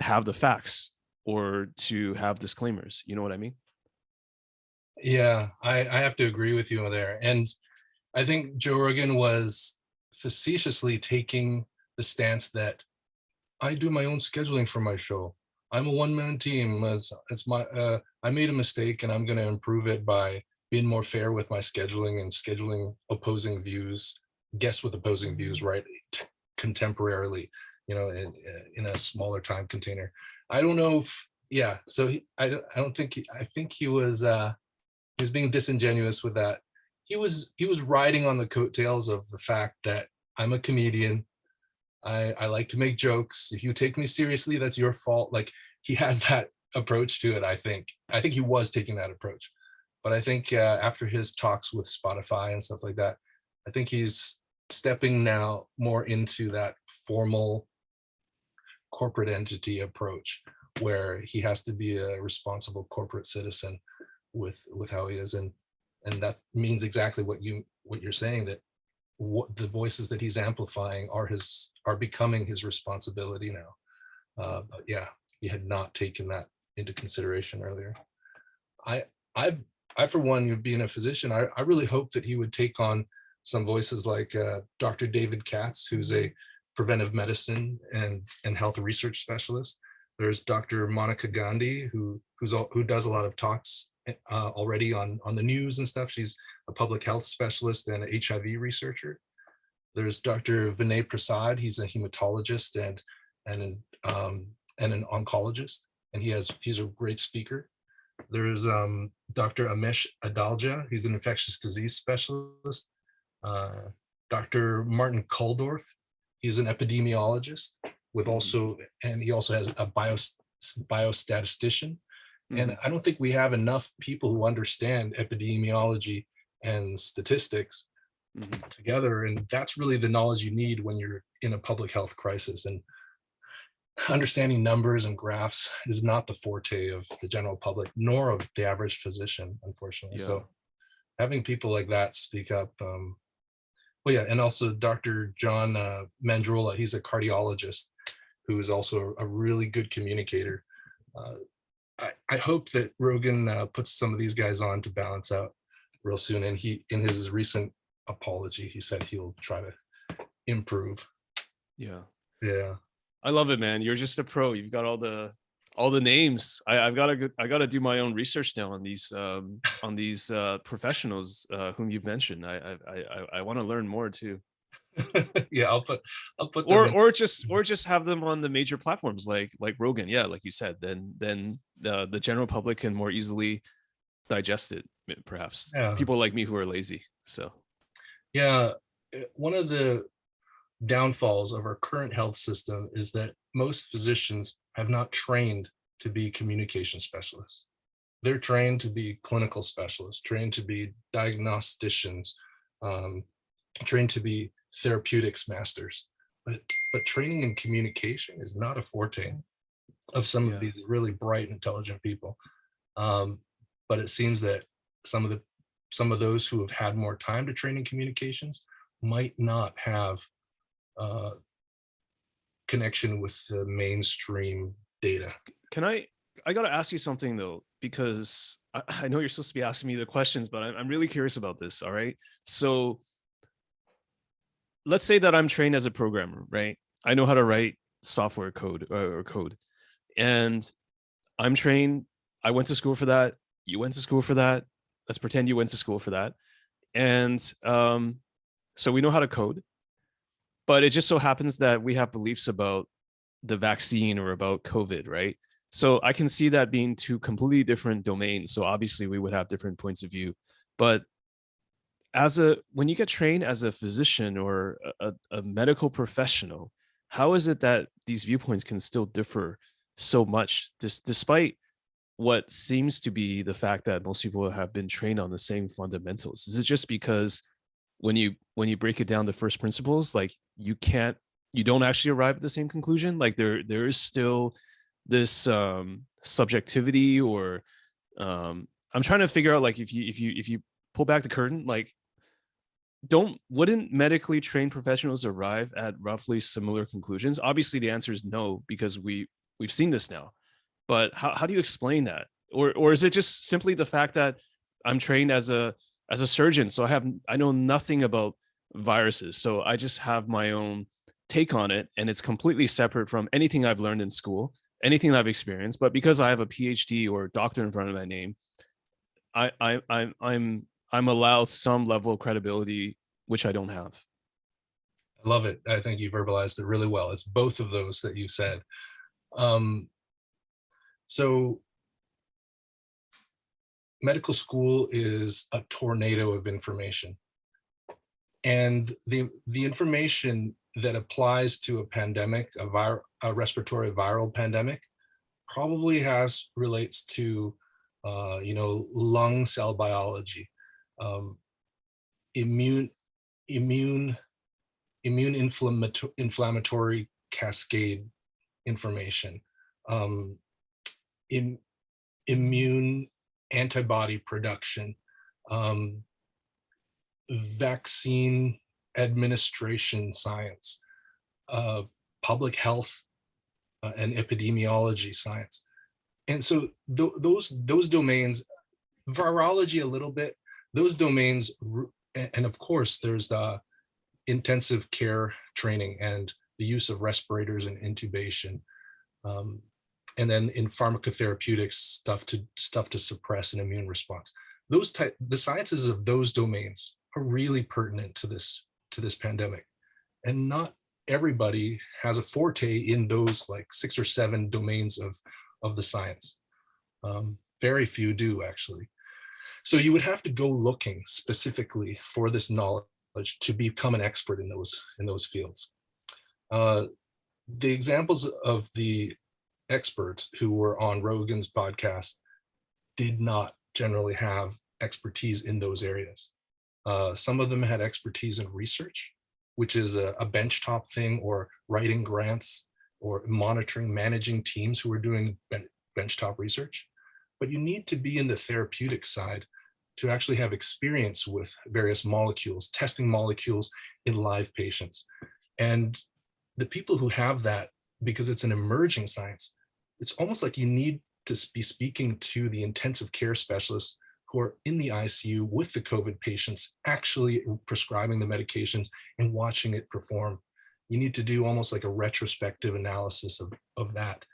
have the facts or to have disclaimers. You know what I mean? yeah, I have to agree with you there. And I think Joe Rogan was facetiously taking the stance that I do my own scheduling for my show. I'm a one-man team. It's my I made a mistake and I'm going to improve it by being more fair with my scheduling and scheduling opposing views, guests with opposing views, right? Contemporarily, in a smaller time container. I don't know if, yeah. So I don't think I think he was being disingenuous with that. He was riding on the coattails of the fact that I'm a comedian. I like to make jokes. If you take me seriously, that's your fault. Like, he has that approach to it. I think he was taking that approach, but I think after his talks with Spotify and stuff like that, I think he's stepping now more into that formal corporate entity approach, where he has to be a responsible corporate citizen with how he is, and that means exactly what you're saying, that what the voices that he's amplifying are becoming his responsibility now. But yeah, he had not taken that into consideration earlier. I I've I for one, being a physician, I really hope that he would take on some voices like Dr. David Katz, who's a preventive medicine and health research specialist. There's Dr. Monica Gandhi, who does a lot of talks already on the news and stuff. She's a public health specialist and an HIV researcher. There's Dr. Vinay Prasad. He's a hematologist and an oncologist, and he's a great speaker. There's Dr. Amesh Adalja. He's an infectious disease specialist. Uh, Dr. Martin Kuldorf. He's an epidemiologist with also, and he also has a biostatistician. And I don't think we have enough people who understand epidemiology and statistics together. And that's really the knowledge you need when you're in a public health crisis. And understanding numbers and graphs is not the forte of the general public, nor of the average physician, unfortunately. Yeah. So having people like that speak up. Well, yeah, and also Dr. John Mandrula, he's a cardiologist who is also a really good communicator. I hope that Rogan puts some of these guys on to balance out real soon. And in his recent apology, he said he'll try to improve. Yeah. Yeah. I love it, man. You're just a pro. You've got all the names. I gotta do my own research now on these professionals whom you've mentioned. I want to learn more too. Yeah, I'll put them in. Or just have them on the major platforms like Rogan. Yeah, like you said, then the general public can more easily digest it. Perhaps people like me who are lazy. So yeah, one of the downfalls of our current health system is that most physicians have not trained to be communication specialists. They're trained to be clinical specialists, trained to be diagnosticians, trained to be therapeutics masters. But training in communication is not a forte of some of these really bright, intelligent people. But it seems that some of those who have had more time to train in communications might not have connection with the mainstream data. I got to ask you something though, because I know you're supposed to be asking me the questions, but I'm really curious about this. All right. So let's say that I'm trained as a programmer, right? I know how to write software code or code, and I'm trained. I went to school for that. You went to school for that. Let's pretend you went to school for that. And so we know how to code. But it just so happens that we have beliefs about the vaccine or about COVID, right? So I can see that being two completely different domains. So obviously we would have different points of view. But when you get trained as a physician or a medical professional, how is it that these viewpoints can still differ so much, despite what seems to be the fact that most people have been trained on the same fundamentals? Is it just because when you break it down to first principles, like you don't actually arrive at the same conclusion? Like there is still this subjectivity, or I'm trying to figure out, like, if you pull back the curtain, like, wouldn't medically trained professionals arrive at roughly similar conclusions? Obviously the answer is no, because we've seen this now. But how do you explain that? Or is it just simply the fact that I'm trained as a surgeon, so I know nothing about viruses, so I just have my own take on it, and it's completely separate from anything I've learned in school, anything I've experienced. But because I have a PhD or doctor in front of my name, I'm allowed some level of credibility, which I don't have. I love it. I think you verbalized it really well. It's both of those that you said. So medical school is a tornado of information. And the information that applies to a pandemic, a respiratory viral pandemic, probably relates to lung cell biology, immune inflammatory cascade information, immune antibody production, vaccine administration science, public health and epidemiology science. And so those domains, virology a little bit, those domains, and of course there's the intensive care training and the use of respirators and intubation. Um, and then in pharmacotherapeutics, stuff to suppress an immune response. The sciences of those domains are really pertinent to this pandemic, and not everybody has a forte in those like 6 or 7 domains of the science. Very few do, actually. So you would have to go looking specifically for this knowledge to become an expert in those fields. Uh, the examples of the experts who were on Rogan's podcast did not generally have expertise in those areas. Some of them had expertise in research, which is a benchtop thing, or writing grants, or monitoring, managing teams who are doing benchtop research. But you need to be in the therapeutic side to actually have experience with various molecules, testing molecules in live patients. And the people who have that, because it's an emerging science, it's almost like you need to be speaking to the intensive care specialists who are in the ICU with the COVID patients, actually prescribing the medications and watching it perform. You need to do almost like a retrospective analysis of that,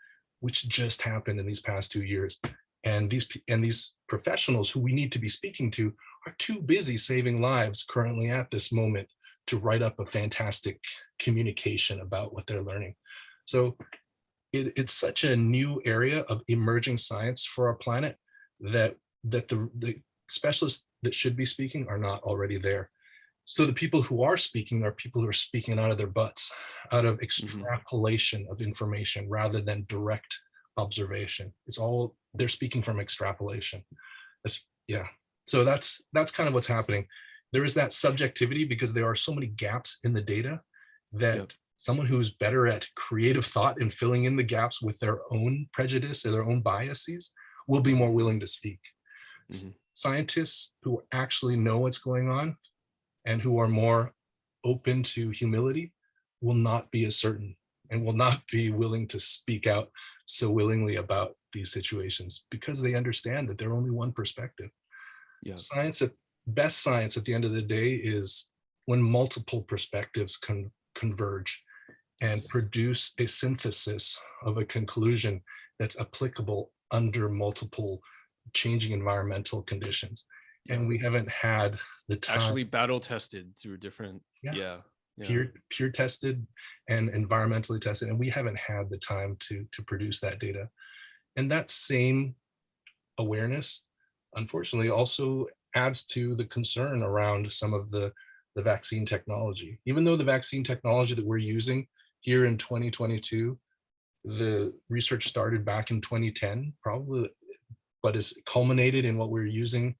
which just happened in these past 2 years. And these professionals who we need to be speaking to are too busy saving lives currently at this moment to write up a fantastic communication about what they're learning. So it's such a new area of emerging science for our planet that the specialists that should be speaking are not already there. So the people who are speaking are people who are speaking out of their butts, out of extrapolation of information rather than direct observation. They're speaking from extrapolation. Yeah. So that's kind of what's happening. There is that subjectivity because there are so many gaps in the data that someone who's better at creative thought and filling in the gaps with their own prejudice or their own biases will be more willing to speak. Scientists who actually know what's going on and who are more open to humility will not be as certain and will not be willing to speak out so willingly about these situations because they understand that they're only one perspective. Best science at the end of the day is when multiple perspectives converge and produce a synthesis of a conclusion that's applicable under multiple changing environmental conditions. And we haven't had the time. Actually battle tested through different, peer tested and environmentally tested. And we haven't had the time to produce that data. And that same awareness, unfortunately, also adds to the concern around some of the vaccine technology. Even though the vaccine technology that we're using here in 2022, the research started back in 2010, probably, but is culminated in what we're using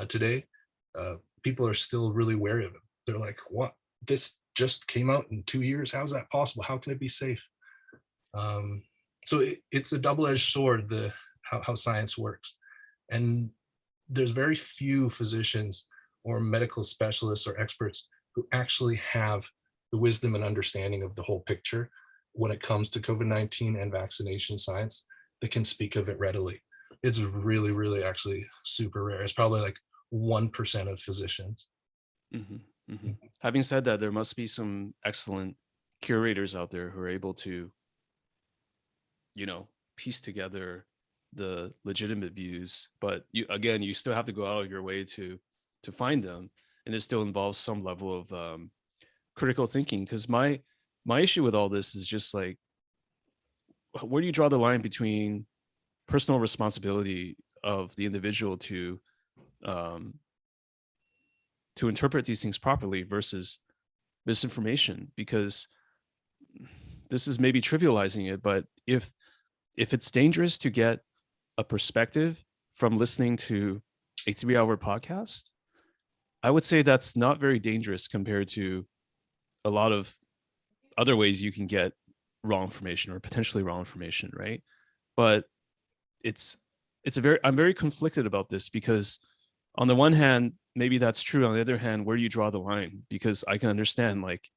today, people are still really wary of it. They're like, what? This just came out in 2 years. How's that possible? How can it be safe? So it's a double-edged sword, how science works. And there's very few physicians or medical specialists or experts who actually have the wisdom and understanding of the whole picture when it comes to COVID-19 and vaccination science that can speak of it readily. It's really, really actually super rare. It's probably like 1% of physicians. Having said that, there must be some excellent curators out there who are able to, piece together the legitimate views, but you still have to go out of your way to find them, and it still involves some level of critical thinking. Because my issue with all this is just like, where do you draw the line between personal responsibility of the individual to interpret these things properly versus misinformation? Because this is maybe trivializing it, but if it's dangerous to get a perspective from listening to a 3-hour podcast, I would say that's not very dangerous compared to a lot of other ways you can get wrong information or potentially wrong information, right? But I'm very conflicted about this because on the one hand, maybe that's true. On the other hand, where do you draw the line? Because I can understand, like,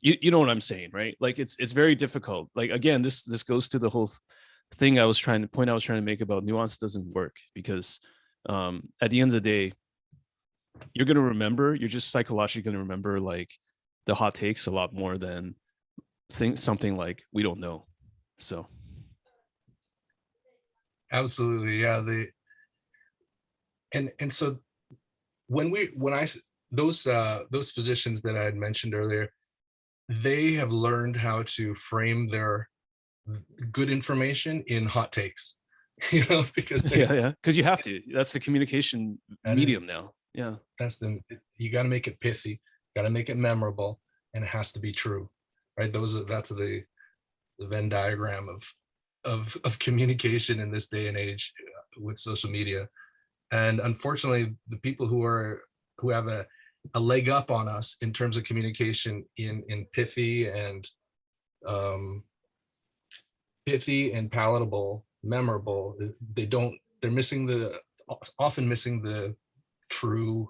you know what I'm saying, right? Like it's very difficult. Like again, this goes to the whole thing I was trying to make about nuance doesn't work, because at the end of the day, you're just psychologically going to remember like the hot takes a lot more than something like we don't know. So Absolutely, yeah. And so when I those physicians that I had mentioned earlier, they have learned how to frame their good information in hot takes, because they yeah, because you have to. That's the communication that is medium now. Yeah, that's the you got to make it pithy, got to make it memorable, and it has to be true, right? That's the Venn diagram of communication in this day and age, with social media. And unfortunately, the people who have a leg up on us in terms of communication in um, pithy and palatable, memorable, they're missing often missing the true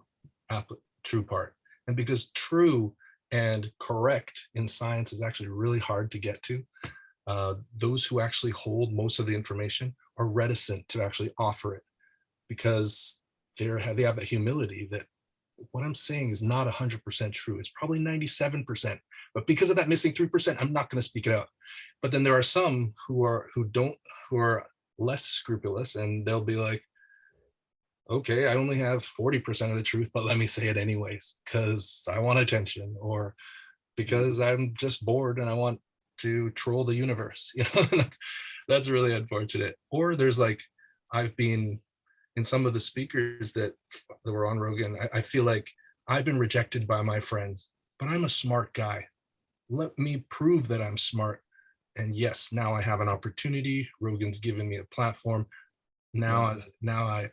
true part. And because true and correct in science is actually really hard to get to, those who actually hold most of the information are reticent to actually offer it, because they have a humility that what I'm saying is not 100% true. It's probably 97%, but because of that missing 3%, I'm not going to speak it out. But then there are some who are less scrupulous, and they'll be like, okay, I only have 40% of the truth, but let me say it anyways because I want attention, or because I'm just bored and I want to troll the universe. That's really unfortunate. Or there's like, I've been in some of the speakers that were on Rogan, I feel like I've been rejected by my friends, but I'm a smart guy. Let me prove that I'm smart. And yes, now I have an opportunity. Rogan's given me a platform. yeah.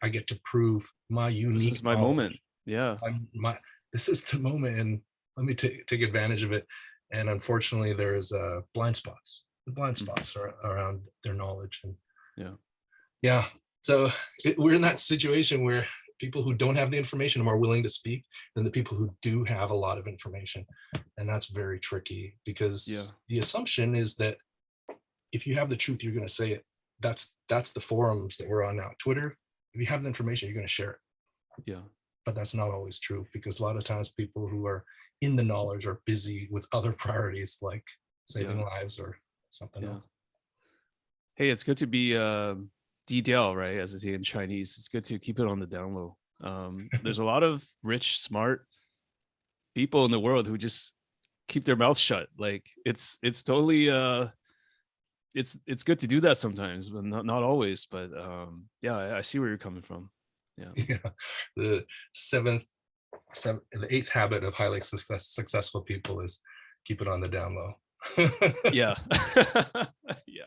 I get to prove my This unique is my moment. knowledge. Yeah, This is the moment, and let me take advantage of it. And unfortunately, there's blind spots. The blind spots are around their knowledge, and yeah. yeah. So we're in that situation where people who don't have the information are more willing to speak than the people who do have a lot of information. And that's very tricky, Yeah, because the assumption is that if you have the truth, you're going to say it. That's the forums that we're on now. Twitter, if you have the information, you're going to share it. yeah. But that's not always true, because a lot of times people who are in the knowledge are busy with other priorities, like saving Yeah, lives or something yeah. else. Hey, it's good to be DDL, right? As it's in Chinese, it's good to keep it on the down low. There's a lot of rich, smart people in the world who just keep their mouths shut. Like it's totally it's good to do that sometimes, but not always. But yeah, I see where you're coming from. Yeah. Yeah. The the eighth habit of highly successful people is keep it on the down low. Yeah. Yeah.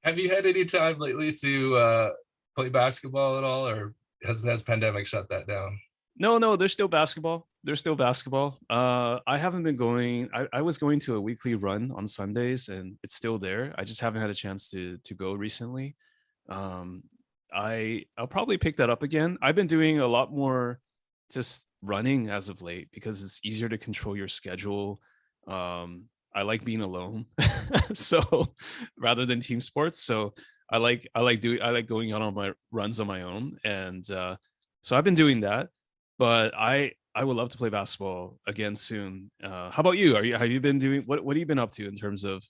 Have you had any time lately to play basketball at all, or has pandemic shut that down? No, there's still basketball. There's still basketball. I haven't been going. I was going to a weekly run on Sundays, and it's still there. I just haven't had a chance to go recently. Um, I'll probably pick that up again. I've been doing a lot more just running as of late because it's easier to control your schedule. I like being alone, so rather than team sports. So I like going out on my runs on my own, and so I've been doing that. But I would love to play basketball again soon. How about you? Have you been doing what have you been up to in terms of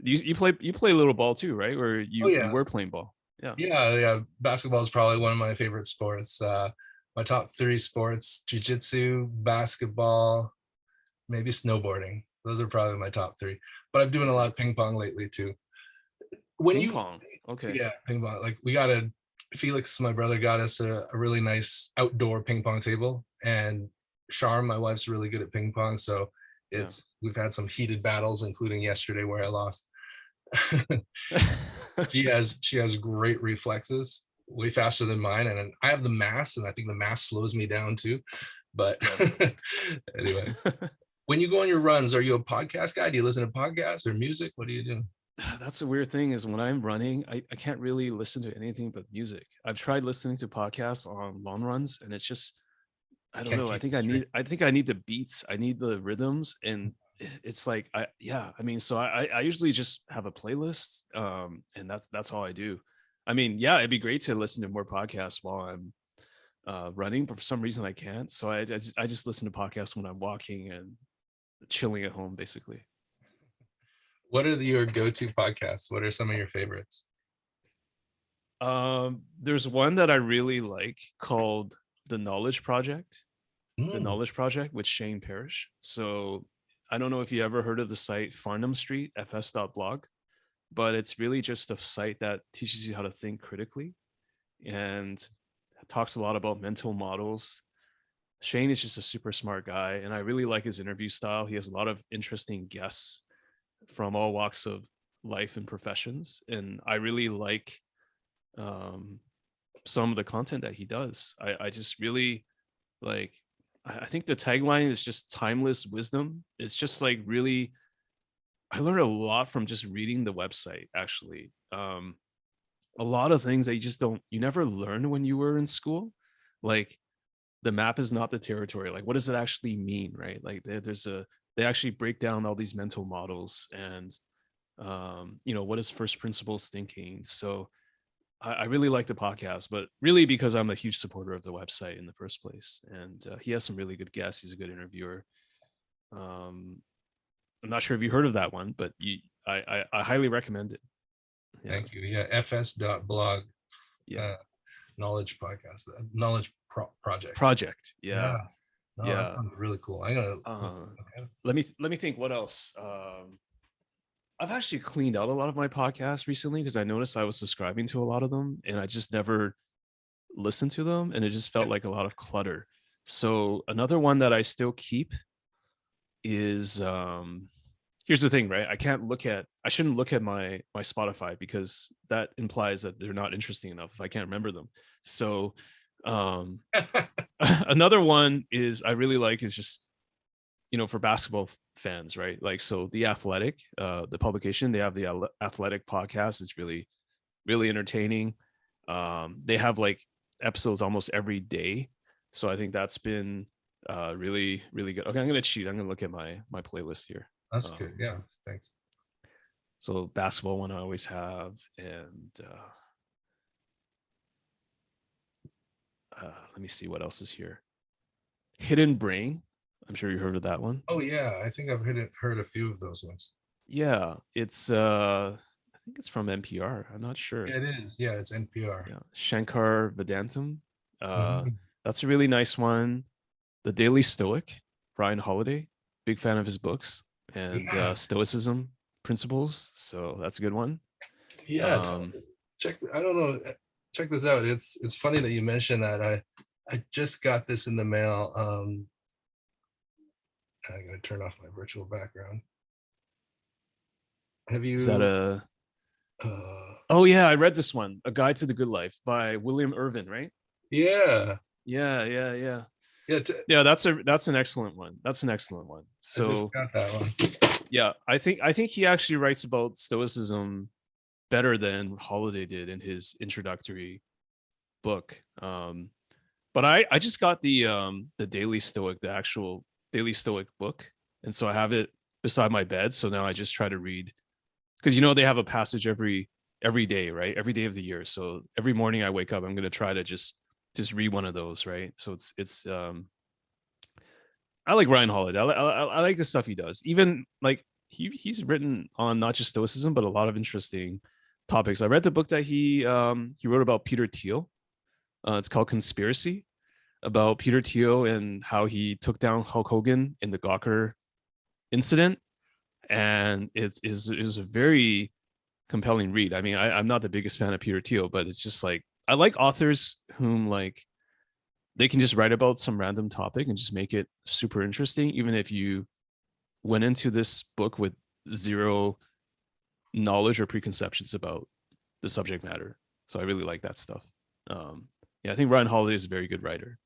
you play a little ball too, right? Or Oh you yeah, were playing ball. Yeah. yeah. Basketball is probably one of my favorite sports. My top three sports: jujitsu, basketball, maybe snowboarding. Those are probably my top three. But I'm doing a Okay. lot of ping pong lately too. When Ping you pong. Okay. Yeah, ping pong. Like Felix, my brother, got us a really nice outdoor ping pong table, and Charm, my wife's really good at ping pong, so Yeah. we've had some heated battles, including yesterday where I lost. She has great reflexes, way faster than mine, and I have the mass, and I think the mass slows me down too. But Yeah. anyway, when you go on your runs, are you a podcast guy? Do you listen to podcasts or music? What do you do? That's the weird thing is when I'm running, I can't really listen to anything but music. I've tried listening to podcasts on long runs and it's just I don't Can't know. keep it straight. I think I need the beats. I need the rhythms. And it's like I mean, so I usually just have a playlist, and that's all I do. I mean, yeah, it'd be great to listen to more podcasts while I'm running, but for some reason I can't. So I just listen to podcasts when I'm walking and chilling at home, basically. What are your go-to podcasts? What are some of your favorites? There's one that I really like called The Knowledge Project. The Mm, Knowledge Project with Shane Parrish. So I don't know if you ever heard of the site Farnham Street fs.blog, but it's really just a site that teaches you how to think critically and talks a lot about mental models. Shane is just a super smart guy, and I really like his interview style. He has a lot of interesting guests from all walks of life and professions, and I really like um, some of the content that he does. I just really like. I think the tagline is just timeless wisdom. It's just like really. I learned a lot from just reading the website. Actually, a lot of things that you never learned when you were in school, like the map is not the territory. Like, what does it actually mean, right? Like, they actually break down all these mental models and what is first principles thinking. So I really like the podcast, but really because I'm a huge supporter of the website in the first place, and he has some really good guests. He's a good interviewer. um I'm not sure if you heard of that one, but I highly recommend it. Yeah. thank you. Yeah, fs.blog, Yeah. uh, knowledge podcast, knowledge project. Project. Yeah, Yeah. no, that Yeah. sounds really cool. I'm gonna okay. Let me think what else. I've actually cleaned out a lot of my podcasts recently because I noticed I was subscribing to a lot of them and I just never listened to them, and it just felt like a lot of clutter. So another one that I still keep is here's the thing, right? I shouldn't look at my Spotify because that implies that they're not interesting enough if I can't remember them. So um another one is I really like is just for basketball fans, right? Like, so The Athletic, the publication, they have the Athletic podcast. It's really, really entertaining. They have like episodes almost every day. So I think that's been really, really good. Okay, I'm gonna cheat. I'm gonna look at my playlist here. That's good. Um, Yeah, thanks. so basketball one I always have, and let me see what else is here. Hidden Brain. I'm sure you heard of that one. Oh yeah, I think I've heard a few of those ones. Yeah, it's I think it's from NPR. I'm not Yeah, sure. it is. Yeah, it's NPR. Yeah, Shankar Vedantam. Mhm. That's a really nice one. The Daily Stoic, Ryan Holiday. Big fan of his books and Yeah, Stoicism principles. So that's a good one. yeah. Um, Check. I don't know. Check this out. It's funny that you mentioned that. I just got this in the mail. I'm gonna turn off my virtual background. Have is that you? a? Uh, Oh yeah, I read this one, A Guide to the Good Life by William Irvin, right? yeah, Yeah, yeah, yeah. yeah. Yeah, that's an excellent one. That's an excellent one. I just So got that one. yeah, I think he actually writes about Stoicism better than Holiday did in his introductory book. But I just got the Daily Stoic, the actual Daily Stoic book, and so I have it beside my bed. So now I just try to read because they have a passage every day, right? Every day of the year. So every morning I wake up, I'm gonna try to just read one of those, right? So it's I like Ryan Holiday. I like the stuff he does. Even like he's written on not just Stoicism, but a lot of interesting topics. I read the book that he wrote about Peter Thiel. It's called Conspiracy, about Peter Thiel and how he took down Hulk Hogan in the Gawker incident, and it is a very compelling read. I mean, I'm not the biggest fan of Peter Thiel, but it's just like I like authors whom like they can just write about some random topic and just make it super interesting, even if you went into this book with zero knowledge or preconceptions about the subject matter. So I really like that stuff. Yeah, I think Ryan Holiday is a very good writer.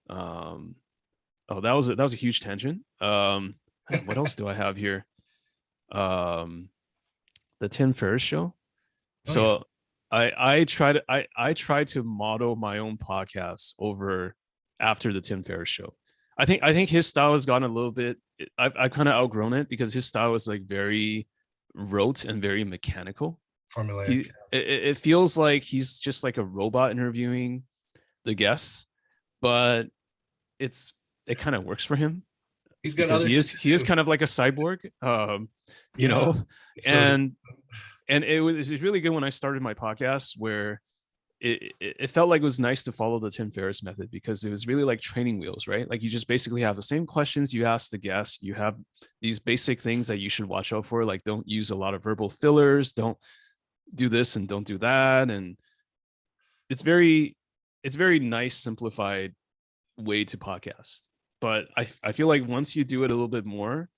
Um, oh, that was a huge tangent. What else do I have here? Um, the Tim Ferriss show. Oh yeah. So I try to model my own podcast over after the Tim Ferriss show. I think his style has gotten a little bit. I've kind of outgrown it because his style is like very rote and very mechanical. Formulaic. It feels like he's just like a robot interviewing the guests, but it's it kind of works for him He's got because other things he is to do. kind of like a cyborg, you Yeah. know, So and it was really good when I started my podcast where it felt like it was nice to follow the Tim Ferriss method because it was really like training wheels, right? Like you just basically have the same questions you ask the guests. You have these basic things that you should watch out for, like don't use a lot of verbal fillers, don't do this and don't do that, and it's very nice simplified way to podcast. But I feel like once you do it a little bit more,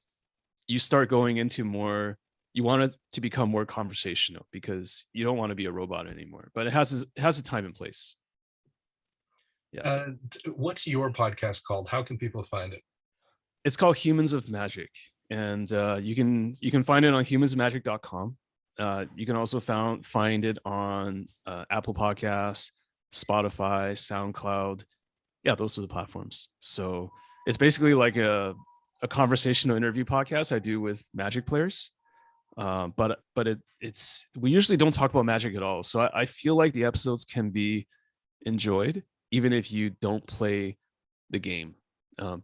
you start going into more, you want it to become more conversational because you don't want to be a robot anymore, but it has a time and place. Yeah, what's your podcast called? How can people find it? it's called Humans of Magic, and you can find it on humansofmagic.com. You can also find it on Apple Podcasts, Spotify, SoundCloud. Yeah, those are the platforms. So it's basically like a conversational interview podcast I do with Magic players. But it's we usually don't talk about Magic at all. So I feel like the episodes can be enjoyed even if you don't play the game,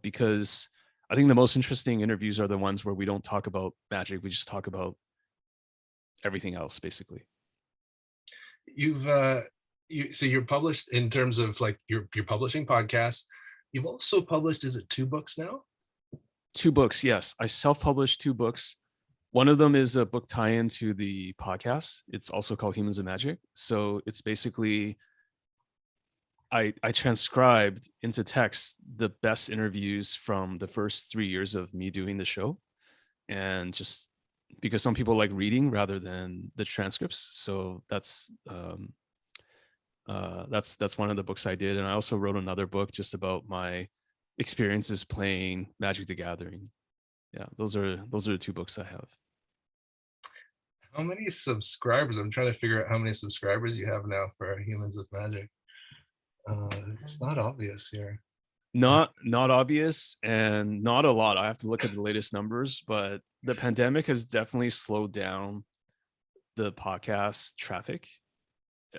because I think the most interesting interviews are the ones where we don't talk about Magic. We just talk about everything else, basically. You've so you're published in terms of like you're publishing podcasts. You've also published, is it 2 books now? 2 books, yes. I self-published 2 books. One of them is a book tie-in to the podcast. It's also called Humans of Magic. So it's basically I transcribed into text the best interviews from the first 3 years of me doing the show, and just because some people like reading rather than the transcripts. So that's one of the books I did, and I also wrote another book just about my experiences playing Magic the Gathering. Yeah, those are the 2 books I have. How many subscribers? I'm trying to figure out how many subscribers you have now for Humans of Magic. It's not obvious here. Not obvious and not a lot. I have to look at the latest numbers, but the pandemic has definitely slowed down the podcast traffic.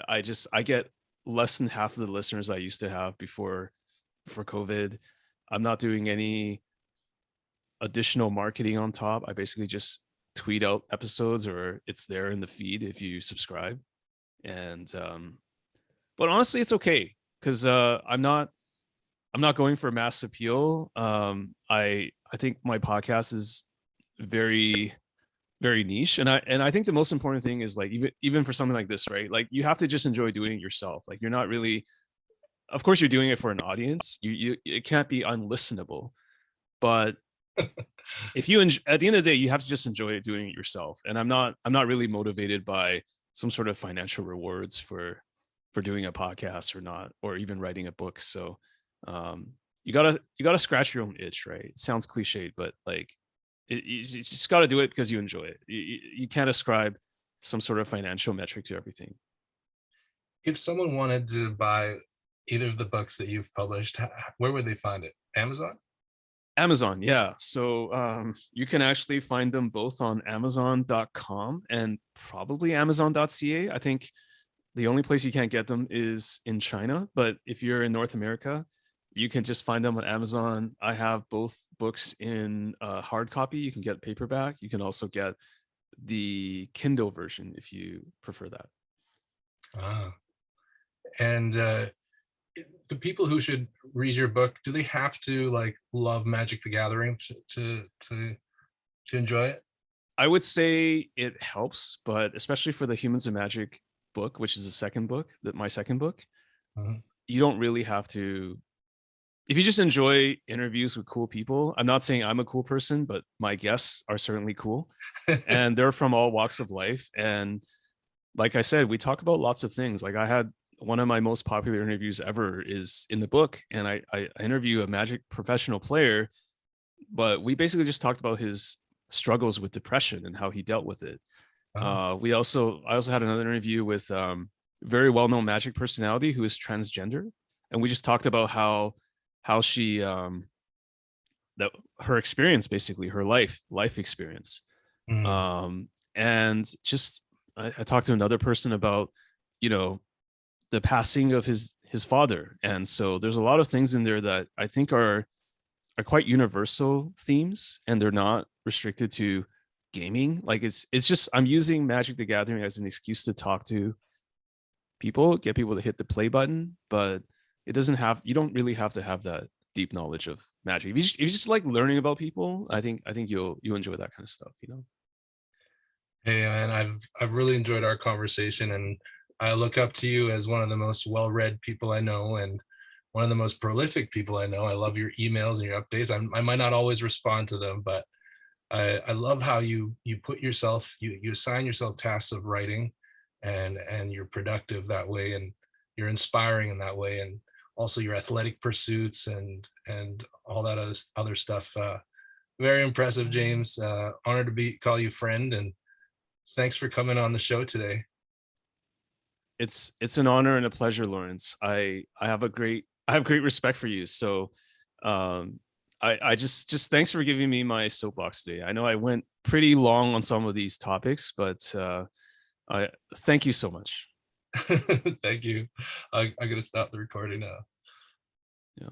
I get less than half of the listeners I used to have before COVID. I'm not doing any additional marketing on top. I basically just tweet out episodes or it's there in the feed if you subscribe. And but honestly, it's okay because I'm not going for mass appeal. I think my podcast is very very niche, and I think the most important thing is like even for something like this, right? Like you have to just enjoy doing it yourself. Like you're not really, of course, you're doing it for an audience. You it can't be unlistenable, but if you at the end of the day, you have to just enjoy doing it yourself. And I'm not really motivated by some sort of financial rewards for doing a podcast or not, or even writing a book. So um you gotta scratch your own itch, right? It sounds cliched, but like you just got to do it because you enjoy it. You can't ascribe some sort of financial metric to everything. If someone wanted to buy either of the books that you've published, where would they find it? Amazon? Amazon, yeah. So you can actually find them both on Amazon.com and probably Amazon.ca. I think the only place you can't get them is in China, but if you're in North America, you can just find them on Amazon. I have both books in hard copy. You can get paperback. You can also get the Kindle version if you prefer that. Ah. And the people who should read your book, do they have to like love Magic the Gathering to enjoy it? I would say it helps, but especially for the Humans of Magic book, which is the second book, that my second book, Mhm. you don't really have to. If you just enjoy interviews with cool people, I'm not saying I'm a cool person, but my guests are certainly cool, and they're from all walks of life. And like I said, we talk about lots of things. Like I had one of my most popular interviews ever is in the book, and I interview a Magic professional player, but we basically just talked about his struggles with depression and how he dealt with it. Oh, I also had another interview with very well known Magic personality who is transgender, and we just talked about how she that her experience, basically her life experience. Mm. And just I talked to another person about, you know, the passing of his father, and so there's a lot of things in there that I think are quite universal themes, and they're not restricted to gaming. Like it's just I'm using Magic the Gathering as an excuse to talk to people, get people to hit the play button, but it doesn't have you don't really have to have that deep knowledge of Magic. If you just like learning about people, I think you'll enjoy that kind of stuff, you know. Hey, and I've really enjoyed our conversation, and I look up to you as one of the most well-read people I know, and one of the most prolific people I know. I love your emails and your updates. I might not always respond to them, but I love how you put yourself, you assign yourself tasks of writing, and you're productive that way, and you're inspiring in that way, and also your athletic pursuits and all that other stuff. Very impressive, James. Honored to be call you friend, and thanks for coming on the show today. It's an honor and a pleasure, Lawrence. I have great respect for you. So um I just thanks for giving me my soapbox today. I know I went pretty long on some of these topics, but I thank you so much. Thank you. I gotta stop the recording now. Yeah.